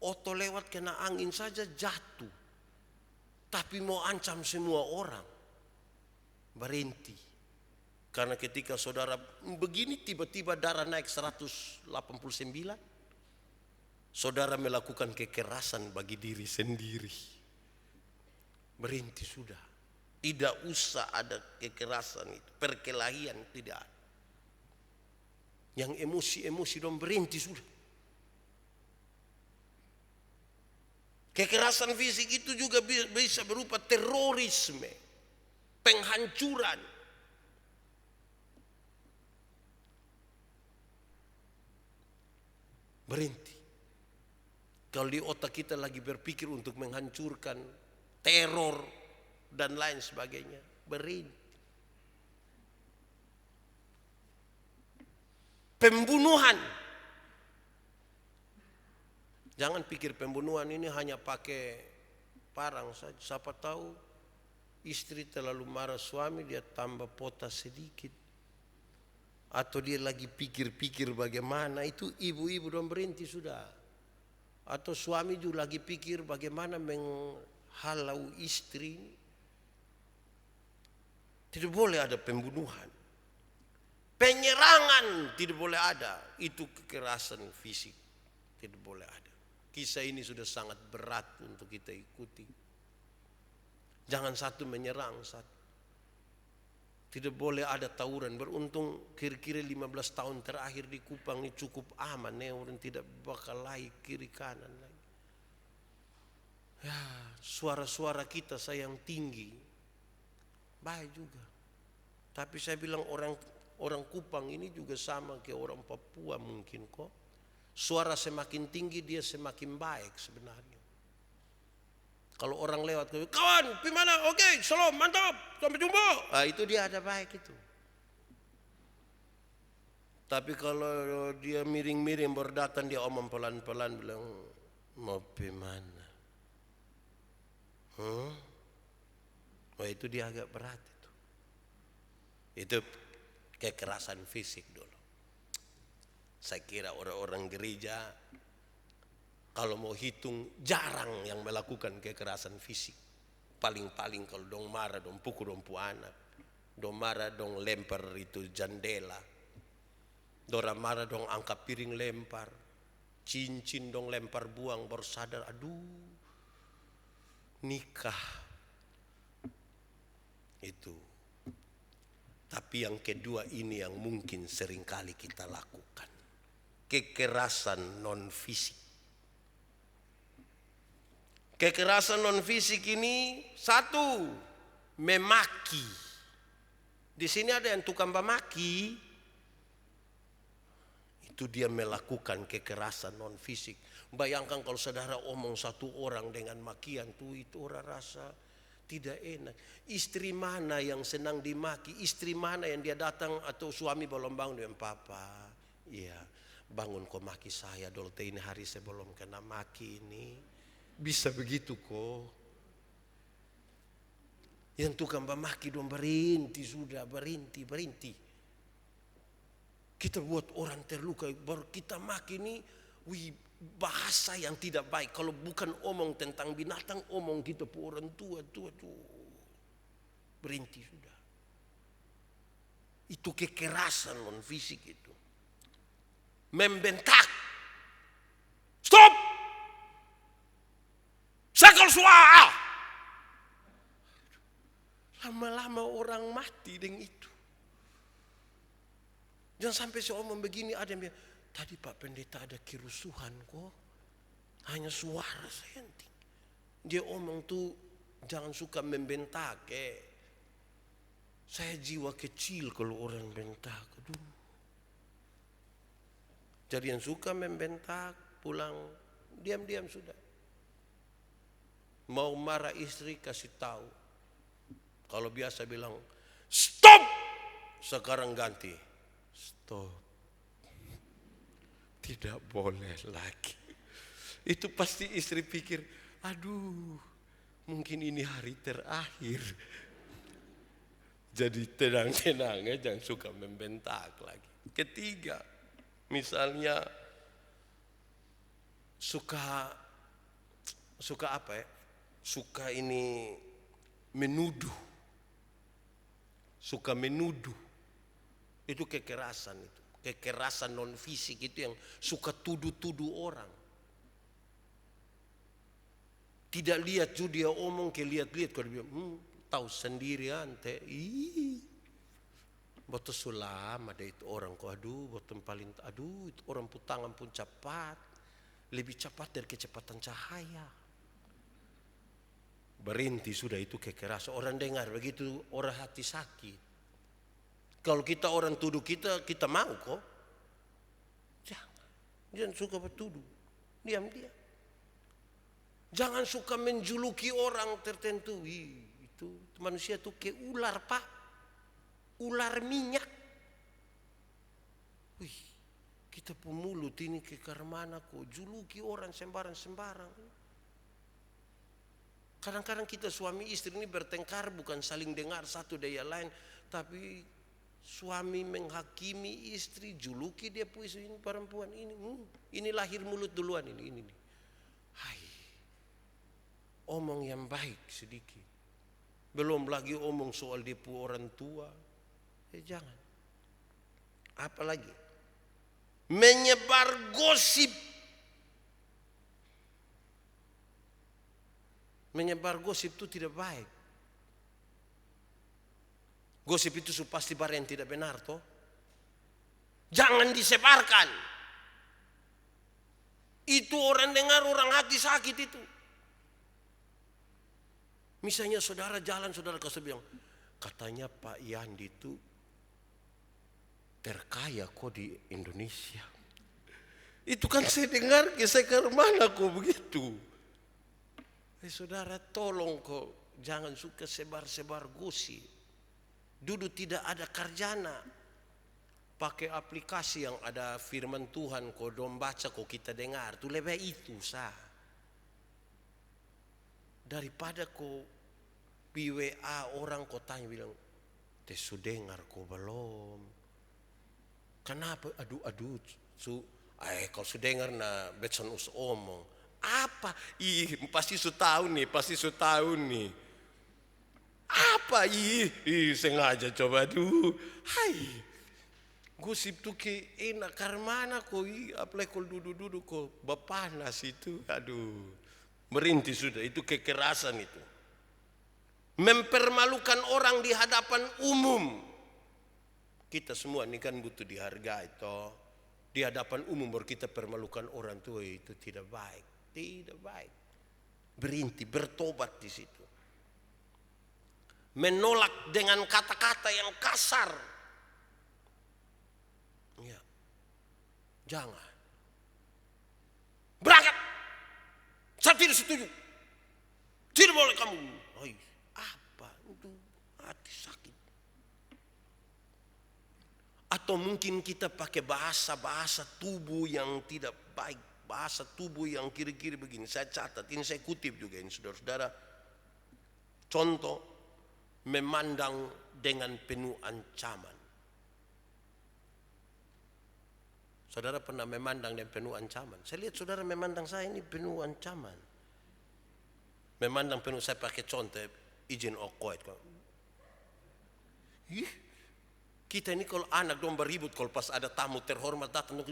Oto lewat kena angin saja jatuh. Tapi mau ancam semua orang. Berhenti. Karena ketika saudara begini tiba-tiba darah naik 189. saudara melakukan kekerasan bagi diri sendiri, berhenti sudah. Tidak usah ada kekerasan itu, perkelahian tidak ada. Yang emosi-emosi dong berhenti sudah. Kekerasan fisik itu juga bisa berupa terorisme, penghancuran. Berhenti. Kalau di otak kita lagi berpikir untuk menghancurkan, teror dan lain sebagainya, berhenti. Pembunuhan. Jangan pikir pembunuhan ini hanya pakai parang saja. Siapa tahu istri terlalu marah suami, dia tambah potas sedikit. Atau dia lagi pikir-pikir bagaimana, itu ibu-ibu dong berhenti sudah. Atau suami juga lagi pikir bagaimana menghalau istri. Tidak boleh ada pembunuhan. Penyerangan tidak boleh ada. Itu kekerasan fisik. Tidak boleh ada. Kisah ini sudah sangat berat untuk kita ikuti. Jangan satu menyerang satu. Tidak boleh ada tawuran. Beruntung kira-kira 15 tahun terakhir di Kupang ini cukup aman. Orang tidak bakal lagi kiri kanan lagi. Ya, suara-suara kita sayang tinggi. Baik juga. Tapi saya bilang orang Kupang ini juga sama kayak orang Papua mungkin kok. Suara semakin tinggi dia semakin baik sebenarnya. Kalau orang lewat, kawan, gimana? Oke, shalom, mantap, sampai jumpa. Ah, itu dia ada baik itu. Tapi kalau dia miring-miring berdatang, dia omong pelan-pelan bilang, mau gimana? Oh, itu dia agak berat itu. Itu kekerasan fisik dulu. Saya kira orang-orang gereja kalau mau hitung jarang yang melakukan kekerasan fisik. Paling-paling kalau dong marah dong pukul dong anak. Dong marah dong lempar itu jendela. Dora marah dong angkat piring lempar. Cincin dong lempar buang baru sadar, aduh. Nikah. Itu. Tapi yang kedua ini yang mungkin seringkali kita lakukan. Kekerasan non fisik. Kekerasan non fisik ini satu, memaki. Di sini ada yang tukang memaki. Itu dia melakukan kekerasan non fisik. Bayangkan kalau saudara omong satu orang dengan makian tuh, itu orang rasa tidak enak. Istri mana yang senang dimaki? Istri mana yang dia datang atau suami belum bangun dengan papa? Iya, bangun kok maki saya dulu. Ini hari saya belum kena maki ini. Bisa begitu kok. Yang tukang memaki dong berhenti sudah, berhenti. Kita buat orang terluka, baru kita maki ini, bahasa yang tidak baik. Kalau bukan omong tentang binatang, omong kita pun orang tua tuh. Berhenti sudah. Itu kekerasan non fisik itu. Membentak. Stop! Sakal suara. Lama-lama orang mati dengan itu. Jangan sampai seorang begini ada yang bilang, tadi Pak Pendeta ada kerusuhan kok. Hanya suara saya yang tinggi. Dia omong tuh jangan suka membentak. Saya jiwa kecil kalau orang bentak. Aduh. Jadi yang suka membentak pulang diam-diam sudah. Mau marah istri kasih tahu. Kalau biasa bilang stop. Sekarang ganti. Stop. Tidak boleh lagi. Itu pasti istri pikir, aduh, mungkin ini hari terakhir. Jadi tenang-tenang ya, jangan suka membentak lagi. Ketiga, misalnya suka apa ya? Suka ini menuduh. Suka menuduh. Itu kekerasan itu. Kekerasan non fisik itu yang suka tuduh-tuduh orang. Tidak lihat juga dia omong ke lihat-lihat. Kalau dia bilang, tahu sendiri ante. Boto sulama ada itu orang kok, aduh, boto paling, aduh, itu orang putangan pun cepat. Lebih cepat dari kecepatan cahaya. Berhenti sudah itu kekerasan. Orang dengar begitu, orang hati sakit. Kalau kita orang tuduh kita mau kok. Jangan suka bertuduh. Diam-diam. Jangan suka menjuluki orang tertentu. Itu manusia tuh kayak ular, Pak. Ular minyak. Wih, kita pemulut ini ke mana kok. Juluki orang sembarang-sembarang. Kadang-kadang kita suami istri ini bertengkar bukan saling dengar satu daya lain. Tapi suami menghakimi istri, juluki dia puisi ini perempuan ini. Ini lahir mulut duluan ini. Hai. Omong yang baik sedikit. Belum lagi omong soal dia orang tua. Jangan. Apalagi menyebar gosip. Menyebar gosip itu tidak baik. Gosip itu pasti barang yang tidak benar toh. Jangan disebarkan. Itu orang dengar, orang hati sakit itu. Misalnya saudara jalan, saudara kasih bilang, katanya Pak Yandi itu terkaya kok di Indonesia. Itu kan saya dengar, saya ke mana kok begitu. Saudara tolong kok, jangan suka sebar-sebar gosip. Dulu tidak ada Karjana. Pakai aplikasi yang ada firman Tuhan kok dong baca kok kita dengar. Itu lebih itu sah. Daripada kok PWA orang kok tanya bilang, "Teh su dengar kok belum?" Kenapa? Aduh. Kalau su dengar na becan us omong. Apa? Pasti su tahu nih. Apa? Sengaja coba tuh. Hai. Gosip tuh ke enak karena kok apalagi kalau duduk kok bapanas itu. Aduh. Merintih sudah, itu kekerasan itu. Mempermalukan orang di hadapan umum. Kita semua ini kan butuh dihargai toh. Di hadapan umum baru kita permalukan orang tua, itu tidak baik. Tidak baik. Berhenti, bertobat di situ. Menolak dengan kata-kata yang kasar. Ya. Jangan. Berangkat. Saya tidak setuju. Tidak boleh kamu. Apa? Itu hati sakit. Atau mungkin kita pakai bahasa tubuh yang tidak baik. Bahasa tubuh yang kiri-kiri begini. Saya catat, ini saya kutip juga ini saudara-saudara. Contoh, memandang dengan penuh ancaman. Saudara pernah memandang dengan penuh ancaman? Saya lihat saudara memandang saya ini penuh ancaman. Memandang penuh, saya pakai contoh, izin okoet. Kita ini kalau anak dong beribut, kalau pas ada tamu terhormat datang,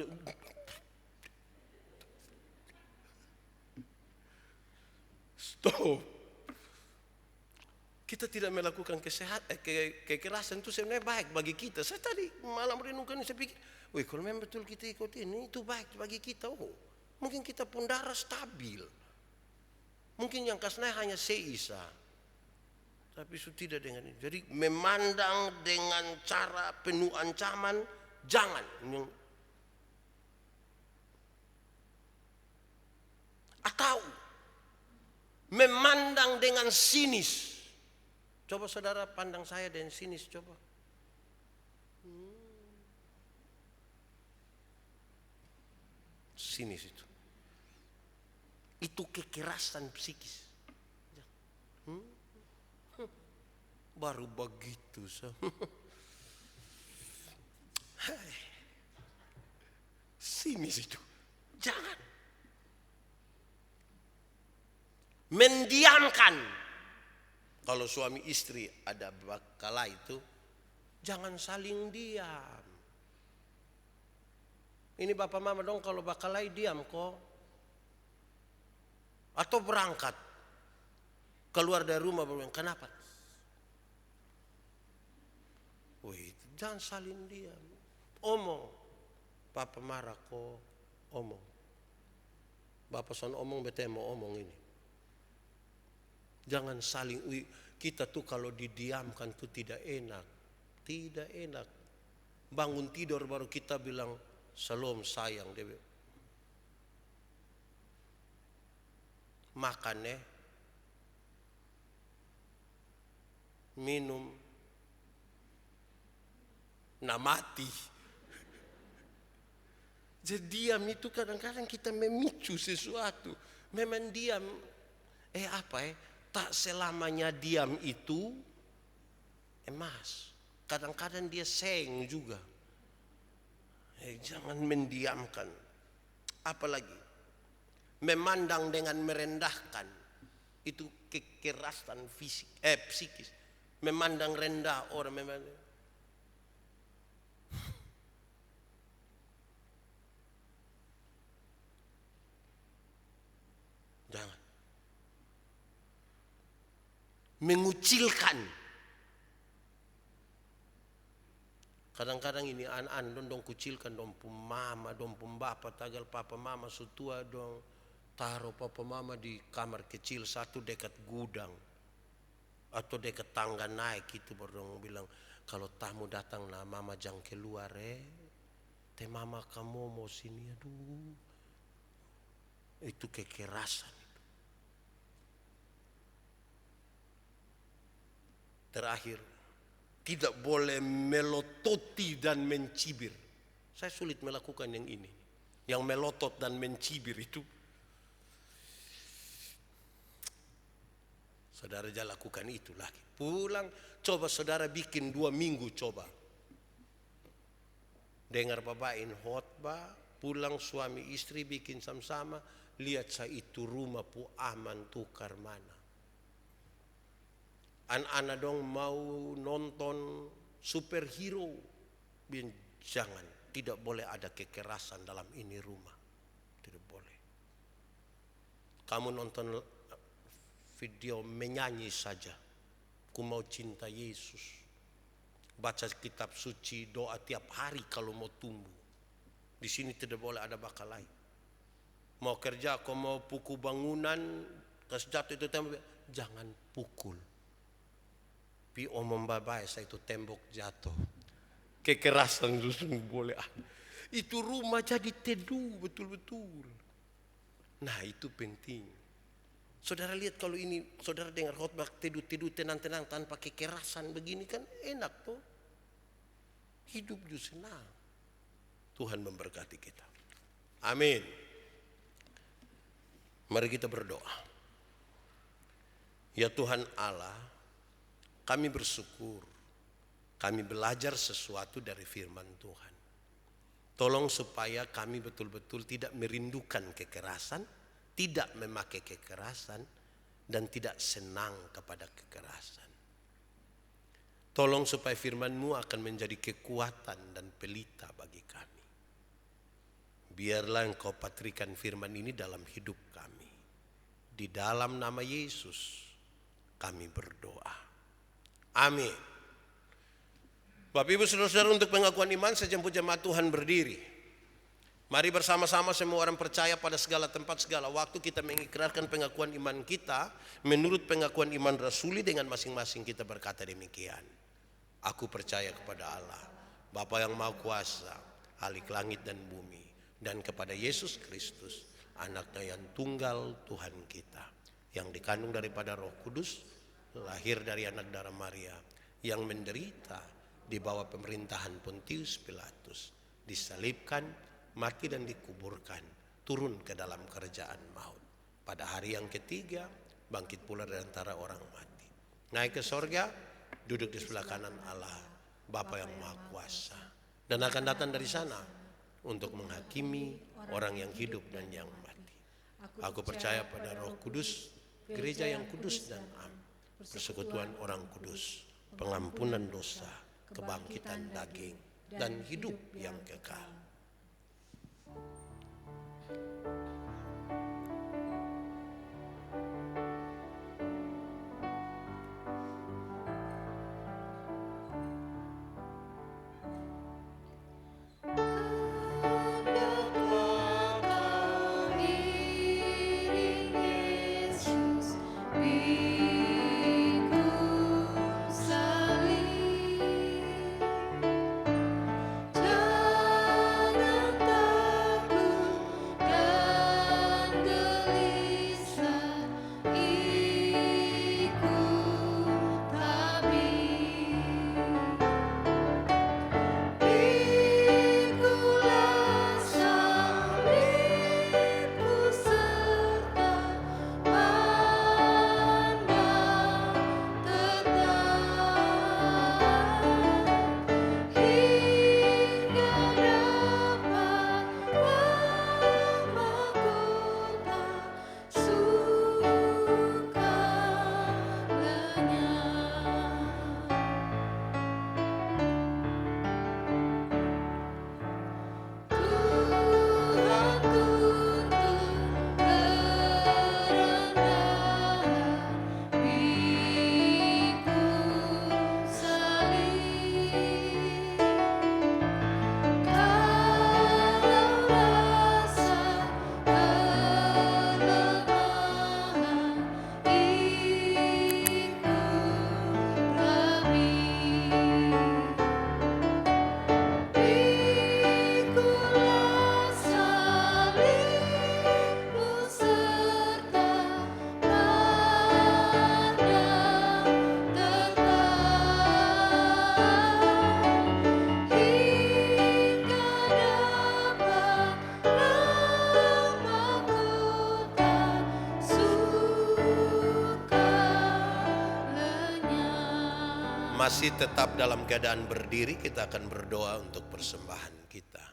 stop. Kita tidak melakukan kekerasan itu sebenarnya baik bagi kita. Saya tadi malam renungkan ini, saya pikir, kalau memang betul kita ikut ini, itu baik bagi kita. Mungkin kita pun darah stabil. Mungkin yang kasih hanya seisa. Tapi itu tidak dengan ini. Jadi memandang dengan cara penuh ancaman, jangan. Atau memandang dengan sinis. Coba saudara pandang saya dengan sinis, coba. Sinis itu. Itu kekerasan psikis. Baru begitu. Sinis itu. Jangan. Mendiamkan. Kalau suami istri ada bakala itu, jangan saling diam. Ini bapak mama dong kalau bakalai diam kok. Atau berangkat. Keluar dari rumah baru bilang, kenapa? Wih, jangan saling diam. Omong. Papa marah kok, omong. Bapak son omong, bete mau omong ini. Jangan saling, kita tuh kalau didiamkan tuh tidak enak. Tidak enak. Bangun tidur baru kita bilang, salam sayang. Dia bilang, makan minum, nah mati. Jadi diam itu kadang-kadang kita memicu sesuatu. Memang diam, tak selamanya diam itu emas. Kadang-kadang dia seng juga. Jangan mendiamkan. Apalagi memandang dengan merendahkan. Itu kekerasan psikis. Memandang rendah orang, memandang. Jangan. Mengucilkan. Kadang-kadang ini anak-anak dong kucilkan dong pun mama, dong pun bapa, tagal papa mama sutua dong taruh papa mama di kamar kecil satu dekat gudang atau dekat tangga naik itu baru dong bilang kalau tamu datang nah mama jangan keluar te mama kamu mau sini aduh. Itu kekerasan. Terakhir, tidak boleh melototi dan mencibir. Saya sulit melakukan yang ini. Yang melotot dan mencibir itu. Saudara jangan lakukan itu lagi. Pulang, coba saudara bikin 2 minggu coba. Dengar babain khotbah, pulang suami istri bikin sama-sama. Lihat saya itu rumah pu aman tukar mana. Anak-anak dong mau nonton superhero. Jangan, tidak boleh ada kekerasan dalam ini rumah. Tidak boleh. Kamu nonton video menyanyi saja. Ku mau cinta Yesus. Baca kitab suci, doa tiap hari kalau mau tumbuh. Di sini tidak boleh ada bakal lain. Mau kerja, kau mau pukul bangunan, kasih jatuh itu tembok, jangan pukul. Pi omong babai saya itu tembok jatuh. Kekerasan justru boleh. Itu rumah jadi teduh betul-betul. Nah itu penting. Saudara lihat kalau ini saudara dengar khotbah teduh-teduh tenang-tenang tanpa kekerasan begini kan enak tuh. Hidup justru senang. Tuhan memberkati kita. Amin. Mari kita berdoa. Ya Tuhan Allah, kami bersyukur, kami belajar sesuatu dari firman Tuhan. Tolong supaya kami betul-betul tidak merindukan kekerasan, tidak memakai kekerasan, dan tidak senang kepada kekerasan. Tolong supaya firman-Mu akan menjadi kekuatan dan pelita bagi kami. Biarlah Engkau patrikan firman ini dalam hidup kami. Di dalam nama Yesus kami berdoa. Amin. Bapak Ibu Saudara-saudara, untuk pengakuan iman sejemput jemaat Tuhan berdiri. Mari bersama-sama semua orang percaya pada segala tempat, segala waktu kita mengikrarkan pengakuan iman kita menurut pengakuan iman rasuli dengan masing-masing kita berkata demikian. Aku percaya kepada Allah, Bapa yang Maha Kuasa, Khalik langit dan bumi, dan kepada Yesus Kristus, anaknya yang tunggal Tuhan kita, yang dikandung daripada Roh Kudus, lahir dari anak darah Maria, yang menderita di bawah pemerintahan Pontius Pilatus, disalibkan, mati dan dikuburkan, turun ke dalam kerajaan maut. Pada hari yang ketiga, bangkit pula dari antara orang mati. Naik ke sorga, duduk di sebelah kanan Allah, Bapa yang Maha Kuasa. Dan akan datang dari sana untuk menghakimi orang yang hidup dan yang mati. Aku percaya pada Roh Kudus, gereja yang kudus dan am, persekutuan orang kudus, pengampunan dosa, kebangkitan daging, dan hidup yang kekal. masih tetap dalam keadaan berdiri, kita akan berdoa untuk persembahan kita.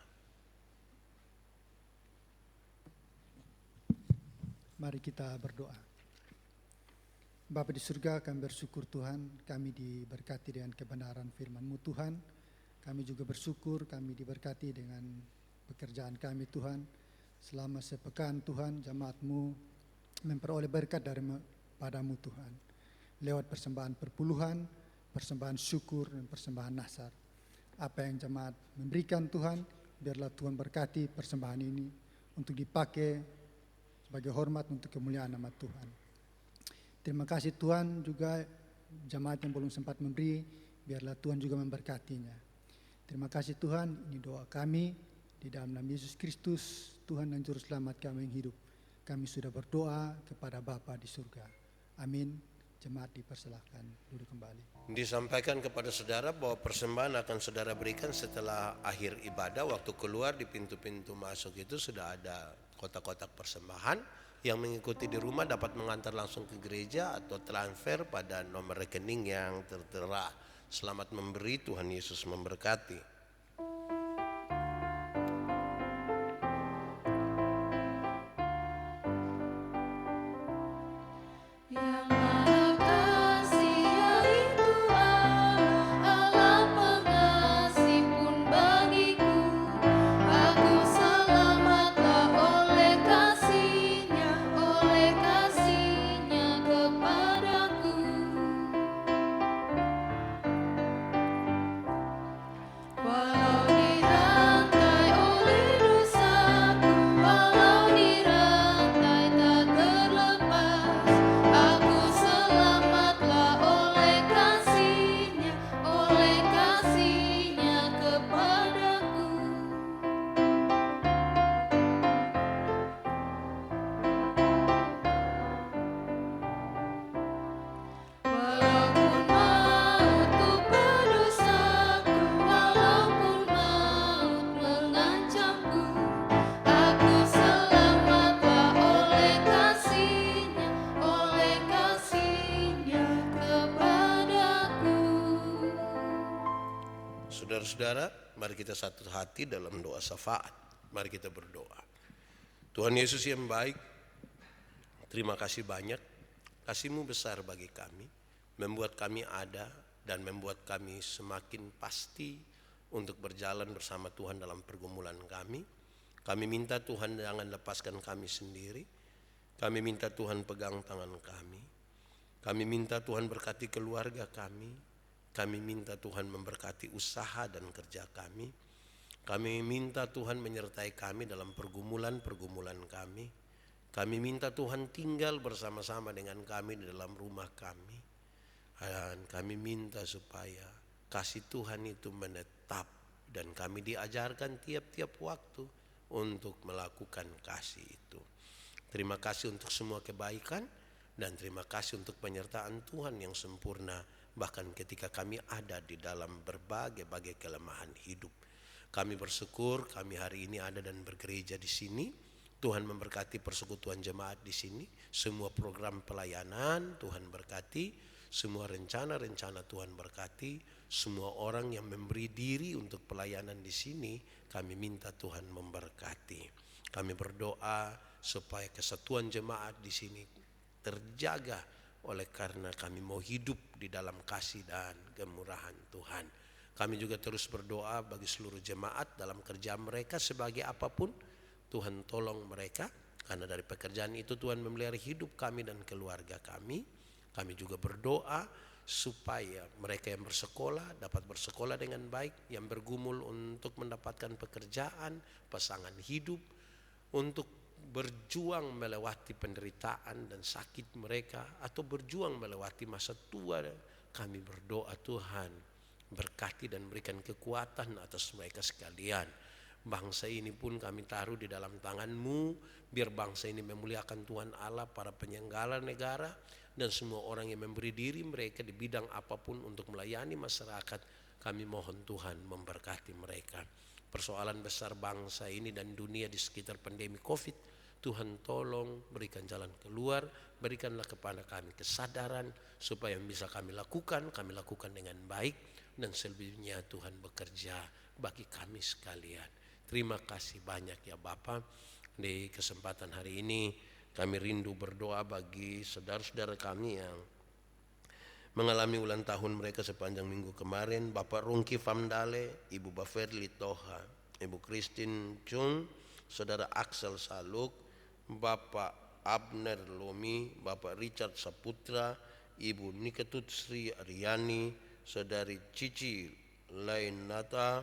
Mari kita berdoa. Bapa di surga, kami bersyukur Tuhan, kami diberkati dengan kebenaran firman-Mu Tuhan. Kami juga bersyukur kami diberkati dengan pekerjaan kami Tuhan. Selama sepekan Tuhan, jemaat-Mu memperoleh berkat padamu Tuhan. Lewat persembahan perpuluhan, persembahan syukur, dan persembahan nasar. Apa yang jemaat memberikan Tuhan, biarlah Tuhan berkati persembahan ini untuk dipakai sebagai hormat untuk kemuliaan nama Tuhan. Terima kasih Tuhan juga jemaat yang belum sempat memberi, biarlah Tuhan juga memberkatinya. Terima kasih Tuhan, ini doa kami di dalam nama Yesus Kristus, Tuhan dan Juru Selamat kami yang hidup. Kami sudah berdoa kepada Bapa di surga. Amin. Jemaat dipersilahkan duduk kembali. Disampaikan kepada saudara bahwa persembahan akan saudara berikan setelah akhir ibadah. Waktu keluar di pintu-pintu masuk itu sudah ada kotak-kotak persembahan. Yang mengikuti di rumah dapat mengantar langsung ke gereja atau transfer pada nomor rekening yang tertera. Selamat memberi, Tuhan Yesus memberkati. Yang Maha Kasih yaitu Allah pengasih pun bagiku. Aku selamatlah oleh kasih-Nya kepadaku. Walau dirantai oleh dosaku, walau dirantai tak terlepas, aku selamatlah oleh kasih-Nya kepadaku. Walaupun maut berdosaku, walaupun maut mengancamku, aku selamatlah oleh kasih-Nya kepadaku. Saudara-saudara, mari kita satu hati dalam doa syafaat. Mari kita berdoa. Tuhan Yesus yang baik, terima kasih banyak. Kasih-Mu besar bagi kami, membuat kami ada dan membuat kami semakin pasti untuk berjalan bersama Tuhan dalam pergumulan kami. Kami minta Tuhan jangan lepaskan kami sendiri. Kami minta Tuhan pegang tangan kami. Kami minta Tuhan berkati keluarga kami. Kami minta Tuhan memberkati usaha dan kerja kami. Kami minta Tuhan menyertai kami dalam pergumulan-pergumulan kami. Kami minta Tuhan tinggal bersama-sama dengan kami di dalam rumah kami. Dan kami minta supaya kasih Tuhan itu menetap. Dan kami diajarkan tiap-tiap waktu untuk melakukan kasih itu. Terima kasih untuk semua kebaikan. Dan terima kasih untuk penyertaan Tuhan yang sempurna. Bahkan ketika kami ada di dalam berbagai-bagai kelemahan hidup. Kami bersyukur kami hari ini ada dan bergereja di sini. Tuhan memberkati persekutuan jemaat di sini. Semua program pelayanan Tuhan berkati. Semua rencana-rencana Tuhan berkati. Semua orang yang memberi diri untuk pelayanan di sini, kami minta Tuhan memberkati. Kami berdoa supaya kesatuan jemaat di sini terjaga oleh karena kami mau hidup di dalam kasih dan kemurahan Tuhan. Kami juga terus berdoa bagi seluruh jemaat dalam kerja mereka sebagai apapun. Tuhan tolong mereka, karena dari pekerjaan itu Tuhan memelihara hidup kami dan keluarga kami. Kami juga berdoa supaya mereka yang bersekolah dapat bersekolah dengan baik, yang bergumul untuk mendapatkan pekerjaan, pasangan hidup, untuk berjuang melewati penderitaan dan sakit mereka, atau berjuang melewati masa tua. Kami berdoa Tuhan berkati dan berikan kekuatan atas mereka sekalian. Bangsa ini pun kami taruh di dalam tangan-Mu, biar bangsa ini memuliakan Tuhan Allah, para penyelenggara negara, dan semua orang yang memberi diri mereka di bidang apapun untuk melayani masyarakat. Kami mohon Tuhan memberkati mereka. Persoalan besar bangsa ini dan dunia di sekitar pandemi COVID, Tuhan tolong berikan jalan keluar, berikanlah kepada kami kesadaran supaya yang bisa kami lakukan dengan baik, dan selebihnya Tuhan bekerja bagi kami sekalian. Terima kasih banyak ya Bapa. Di kesempatan hari ini kami rindu berdoa bagi saudara-saudara kami yang mengalami ulang tahun mereka sepanjang minggu kemarin. Bapak Rungki Famdale, Ibu Baferli Toha, Ibu Christine Chung, Saudara Axel Saluk, Bapak Abner Lomi, Bapak Richard Saputra, Ibu Niketut Sri Aryani, Saudari Cici Lainata,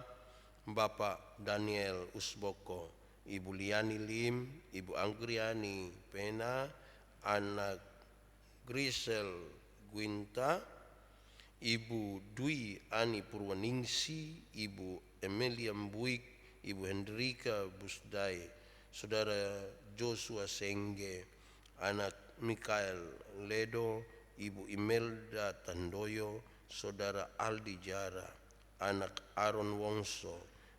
Bapak Daniel Usboko, Ibu Liani Lim, Ibu Anggriani Pena, anak Grisel Gwinta, Ibu Dwi Ani Purwaningsi, Ibu Emilia Mbuik, Ibu Hendrika Busdai, Saudara Joshua Sengge, anak Mikael Ledo, Ibu Imelda Tandoyo, Saudara Aldi Jara, anak Aaron Wongso,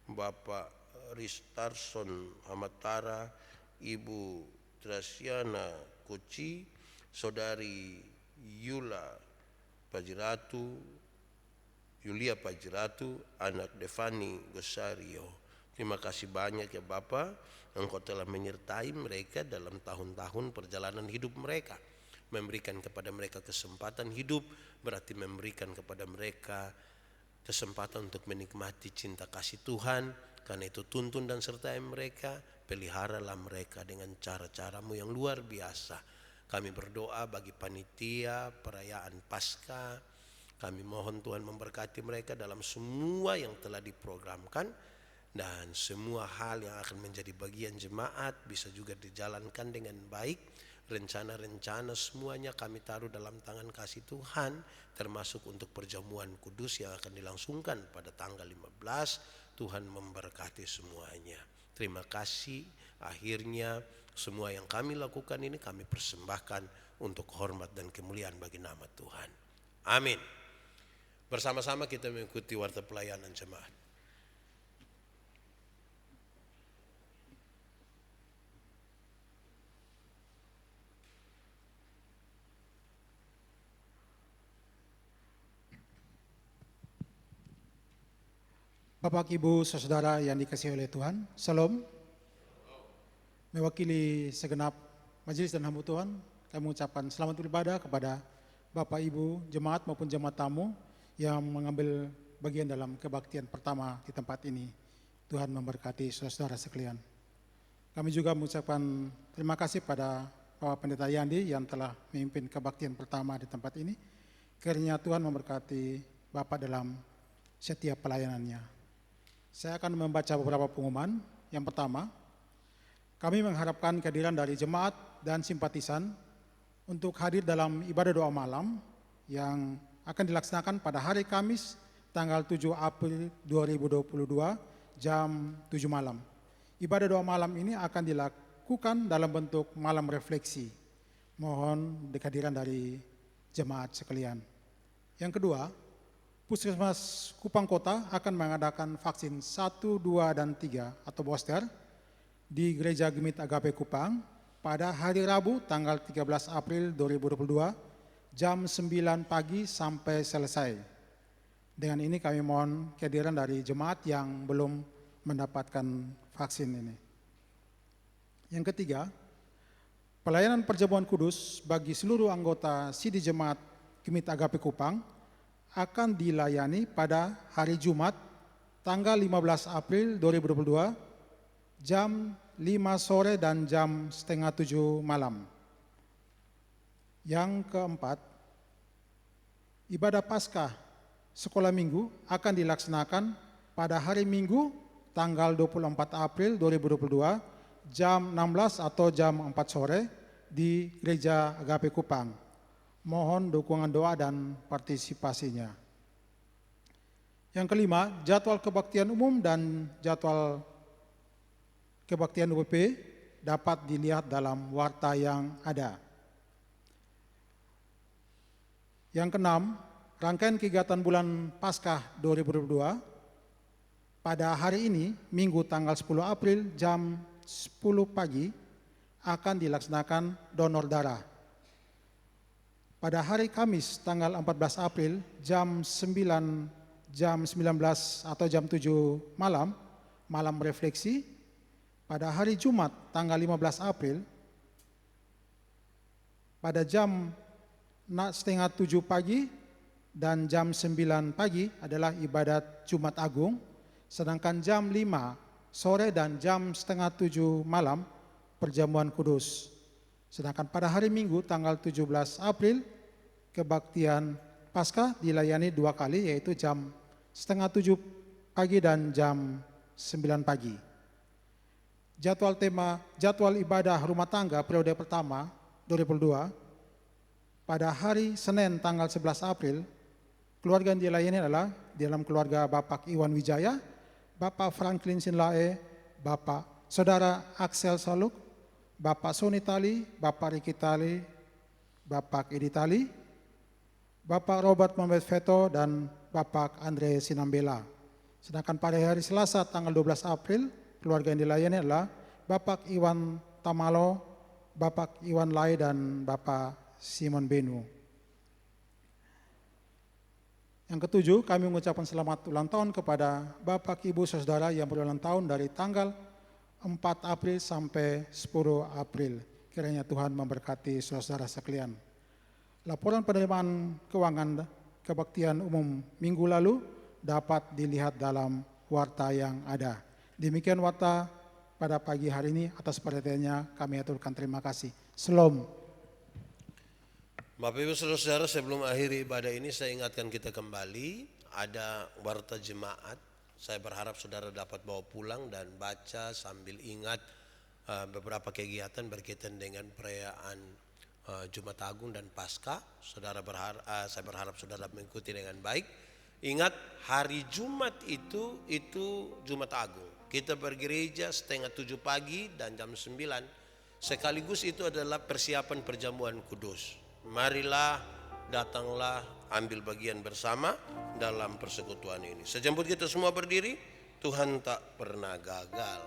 Bapak Ristarson Hamatara, Ibu Trasiana Koci, Saudari Yulia Pajiratu, anak Devani Gosario. Terima kasih banyak ya Bapak, Engkau telah menyertai mereka dalam tahun-tahun perjalanan hidup mereka. Memberikan kepada mereka kesempatan hidup berarti memberikan kepada mereka kesempatan untuk menikmati cinta kasih Tuhan. Karena itu tuntun dan sertai mereka, peliharalah mereka dengan cara-caramu yang luar biasa. Kami berdoa bagi panitia perayaan Paskah. Kami mohon Tuhan memberkati mereka dalam semua yang telah diprogramkan, dan semua hal yang akan menjadi bagian jemaat bisa juga dijalankan dengan baik. Rencana-rencana semuanya kami taruh dalam tangan kasih Tuhan, termasuk untuk perjamuan kudus yang akan dilangsungkan pada tanggal 15. Tuhan memberkati semuanya. Terima kasih. Akhirnya semua yang kami lakukan ini kami persembahkan untuk hormat dan kemuliaan bagi nama Tuhan. Amin. Bersama-sama kita mengikuti warta pelayanan jemaat. Bapak, Ibu, saudara yang dikasihi oleh Tuhan, Salam. Mewakili segenap majelis dan hamba Tuhan, kami mengucapkan selamat beribadah kepada Bapak, Ibu, jemaat maupun jemaat tamu yang mengambil bagian dalam kebaktian pertama di tempat ini. Tuhan memberkati saudara-saudara sekalian. Kami juga mengucapkan terima kasih pada Bapak Pendeta Yandi yang telah memimpin kebaktian pertama di tempat ini. Kiranya Tuhan memberkati Bapak dalam setiap pelayanannya. Saya akan membaca beberapa pengumuman. Yang pertama, kami mengharapkan kehadiran dari jemaat dan simpatisan untuk hadir dalam ibadah doa malam yang akan dilaksanakan pada hari Kamis tanggal 7 April 2022 jam 7 malam. Ibadah doa malam ini akan dilakukan dalam bentuk malam refleksi. Mohon kehadiran dari jemaat sekalian. Yang kedua, Puskesmas Kupang Kota akan mengadakan vaksin 1, 2, dan 3 atau booster di Gereja Gemit Agape Kupang pada hari Rabu tanggal 13 April 2022 jam 9 pagi sampai selesai. Dengan ini kami mohon kehadiran dari jemaat yang belum mendapatkan vaksin ini. Yang ketiga, pelayanan perjamuan kudus bagi seluruh anggota Sidi Jemaat Gemit Agape Kupang akan dilayani pada hari Jumat tanggal 15 April 2022 jam 5 sore dan jam setengah 7 malam. Yang keempat, ibadah Paskah sekolah minggu akan dilaksanakan pada hari Minggu tanggal 24 April 2022 jam 16 atau jam 4 sore di Gereja Agape Kupang. Mohon dukungan doa dan partisipasinya. Yang kelima, jadwal kebaktian umum dan jadwal kebaktian UPP dapat dilihat dalam warta yang ada. Yang keenam, rangkaian kegiatan bulan Paskah 2022 pada hari ini, Minggu tanggal 10 April jam 10 pagi, akan dilaksanakan donor darah. Pada hari Kamis tanggal 14 April jam 19 atau jam 7 malam refleksi. Pada hari Jumat tanggal 15 April pada jam 6:30 pagi dan jam 9 pagi adalah ibadat Jumat Agung, sedangkan jam 5 sore dan jam 6:30 malam perjamuan kudus. Sedangkan pada hari Minggu tanggal 17 April kebaktian Paskah dilayani 2 kali, yaitu jam 6:30 pagi dan jam 9 pagi. Jadwal ibadah rumah tangga periode pertama 2022 pada hari Senin tanggal 11 April, keluarga yang dilayani adalah di dalam keluarga Bapak Iwan Wijaya, Bapak Franklin Sinlae, Bapak Saudara Axel Saluk, Bapak Soni Tali, Bapak Riki Tali, Bapak Edi Tali, Bapak Robert Mohamed Veto, dan Bapak Andre Sinambela. Sedangkan pada hari Selasa tanggal 12 April, keluarga yang dilayani adalah Bapak Iwan Tamalo, Bapak Iwan Lai, dan Bapak Simon Benu. Yang ketujuh, kami mengucapkan selamat ulang tahun kepada Bapak, Ibu, Saudara yang berulang tahun dari tanggal 4 April sampai 10 April. Kiranya Tuhan memberkati saudara-saudara sekalian. Laporan penerimaan keuangan kebaktian umum minggu lalu dapat dilihat dalam warta yang ada. Demikian warta pada pagi hari ini. Atas perhatiannya kami aturkan terima kasih. Shalom. Bapak Ibu Saudara-saudara, sebelum akhiri ibadah ini saya ingatkan kita kembali ada warta jemaat. Saya berharap saudara dapat bawa pulang dan baca sambil ingat beberapa kegiatan berkaitan dengan perayaan Jumat Agung dan Paskah. Saya berharap saudara mengikuti dengan baik. Ingat, hari Jumat itu Jumat Agung. Kita bergereja 6:30 pagi dan jam 9. Sekaligus itu adalah persiapan perjamuan kudus. Marilah, datanglah, ambil bagian bersama dalam persekutuan ini. Sejemput kita semua berdiri, Tuhan tak pernah gagal.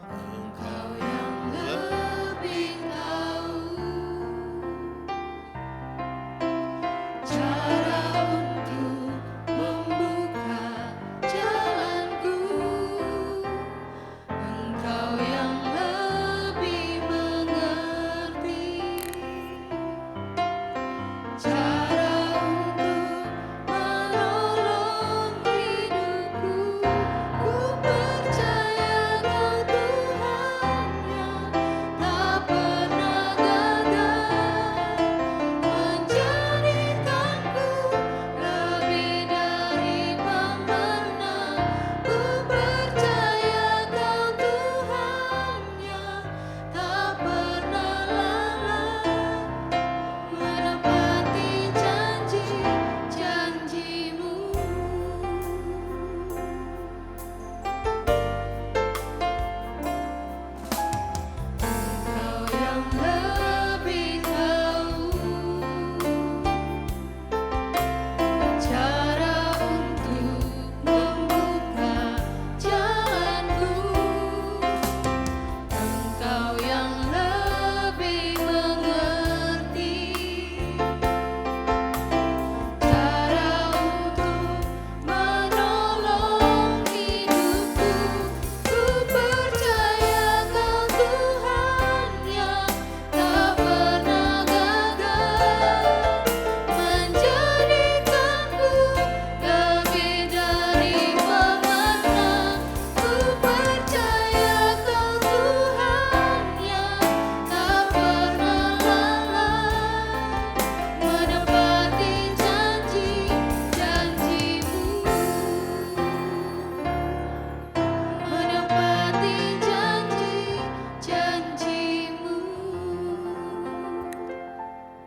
Engkau yang lebih tahu cara untuk membuka jalanku. Engkau yang lebih mengerti cara untuk menolong hidupku. Ku percaya Kau Tuhan yang tak pernah gagal, menjadikanku lebih dari pemenang. Ku percaya Kau Tuhan yang tak pernah lalai, menepati janji-janji-Mu. Engkau yang lebih tahu cara untuk membuka jalanku. Engkau yang lebih mengerti cara untuk menolong hidupku. Ku percaya Kau Tuhan yang tak pernah gagal, menjadikanku lebih dari pemenang. Ku percaya Kau Tuhan yang tak pernah lalai, menepati janji-janji-Mu. Menepati janji-janji-Mu.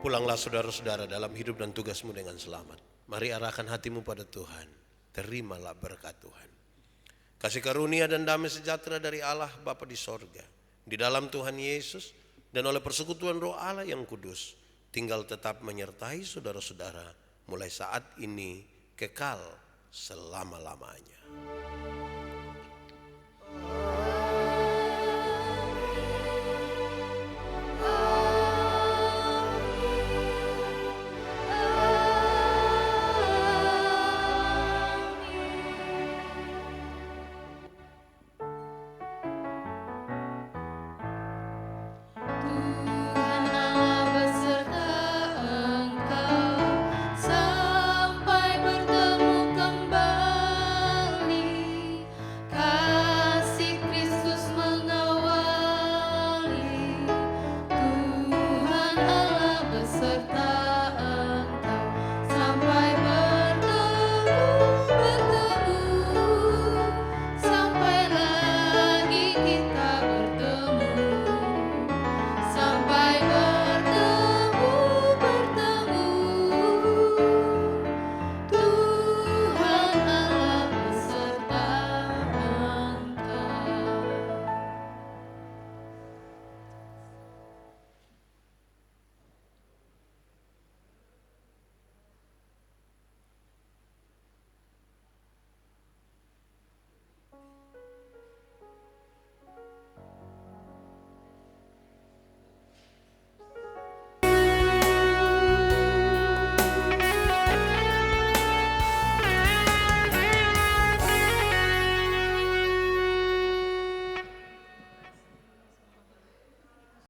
Pulanglah saudara-saudara dalam hidup dan tugasmu dengan selamat. Mari arahkan hatimu pada Tuhan. Terimalah berkat Tuhan. Kasih karunia dan damai sejahtera dari Allah Bapa di sorga, di dalam Tuhan Yesus, dan oleh persekutuan Roh Allah yang kudus, tinggal tetap menyertai saudara-saudara mulai saat ini kekal selama-lamanya.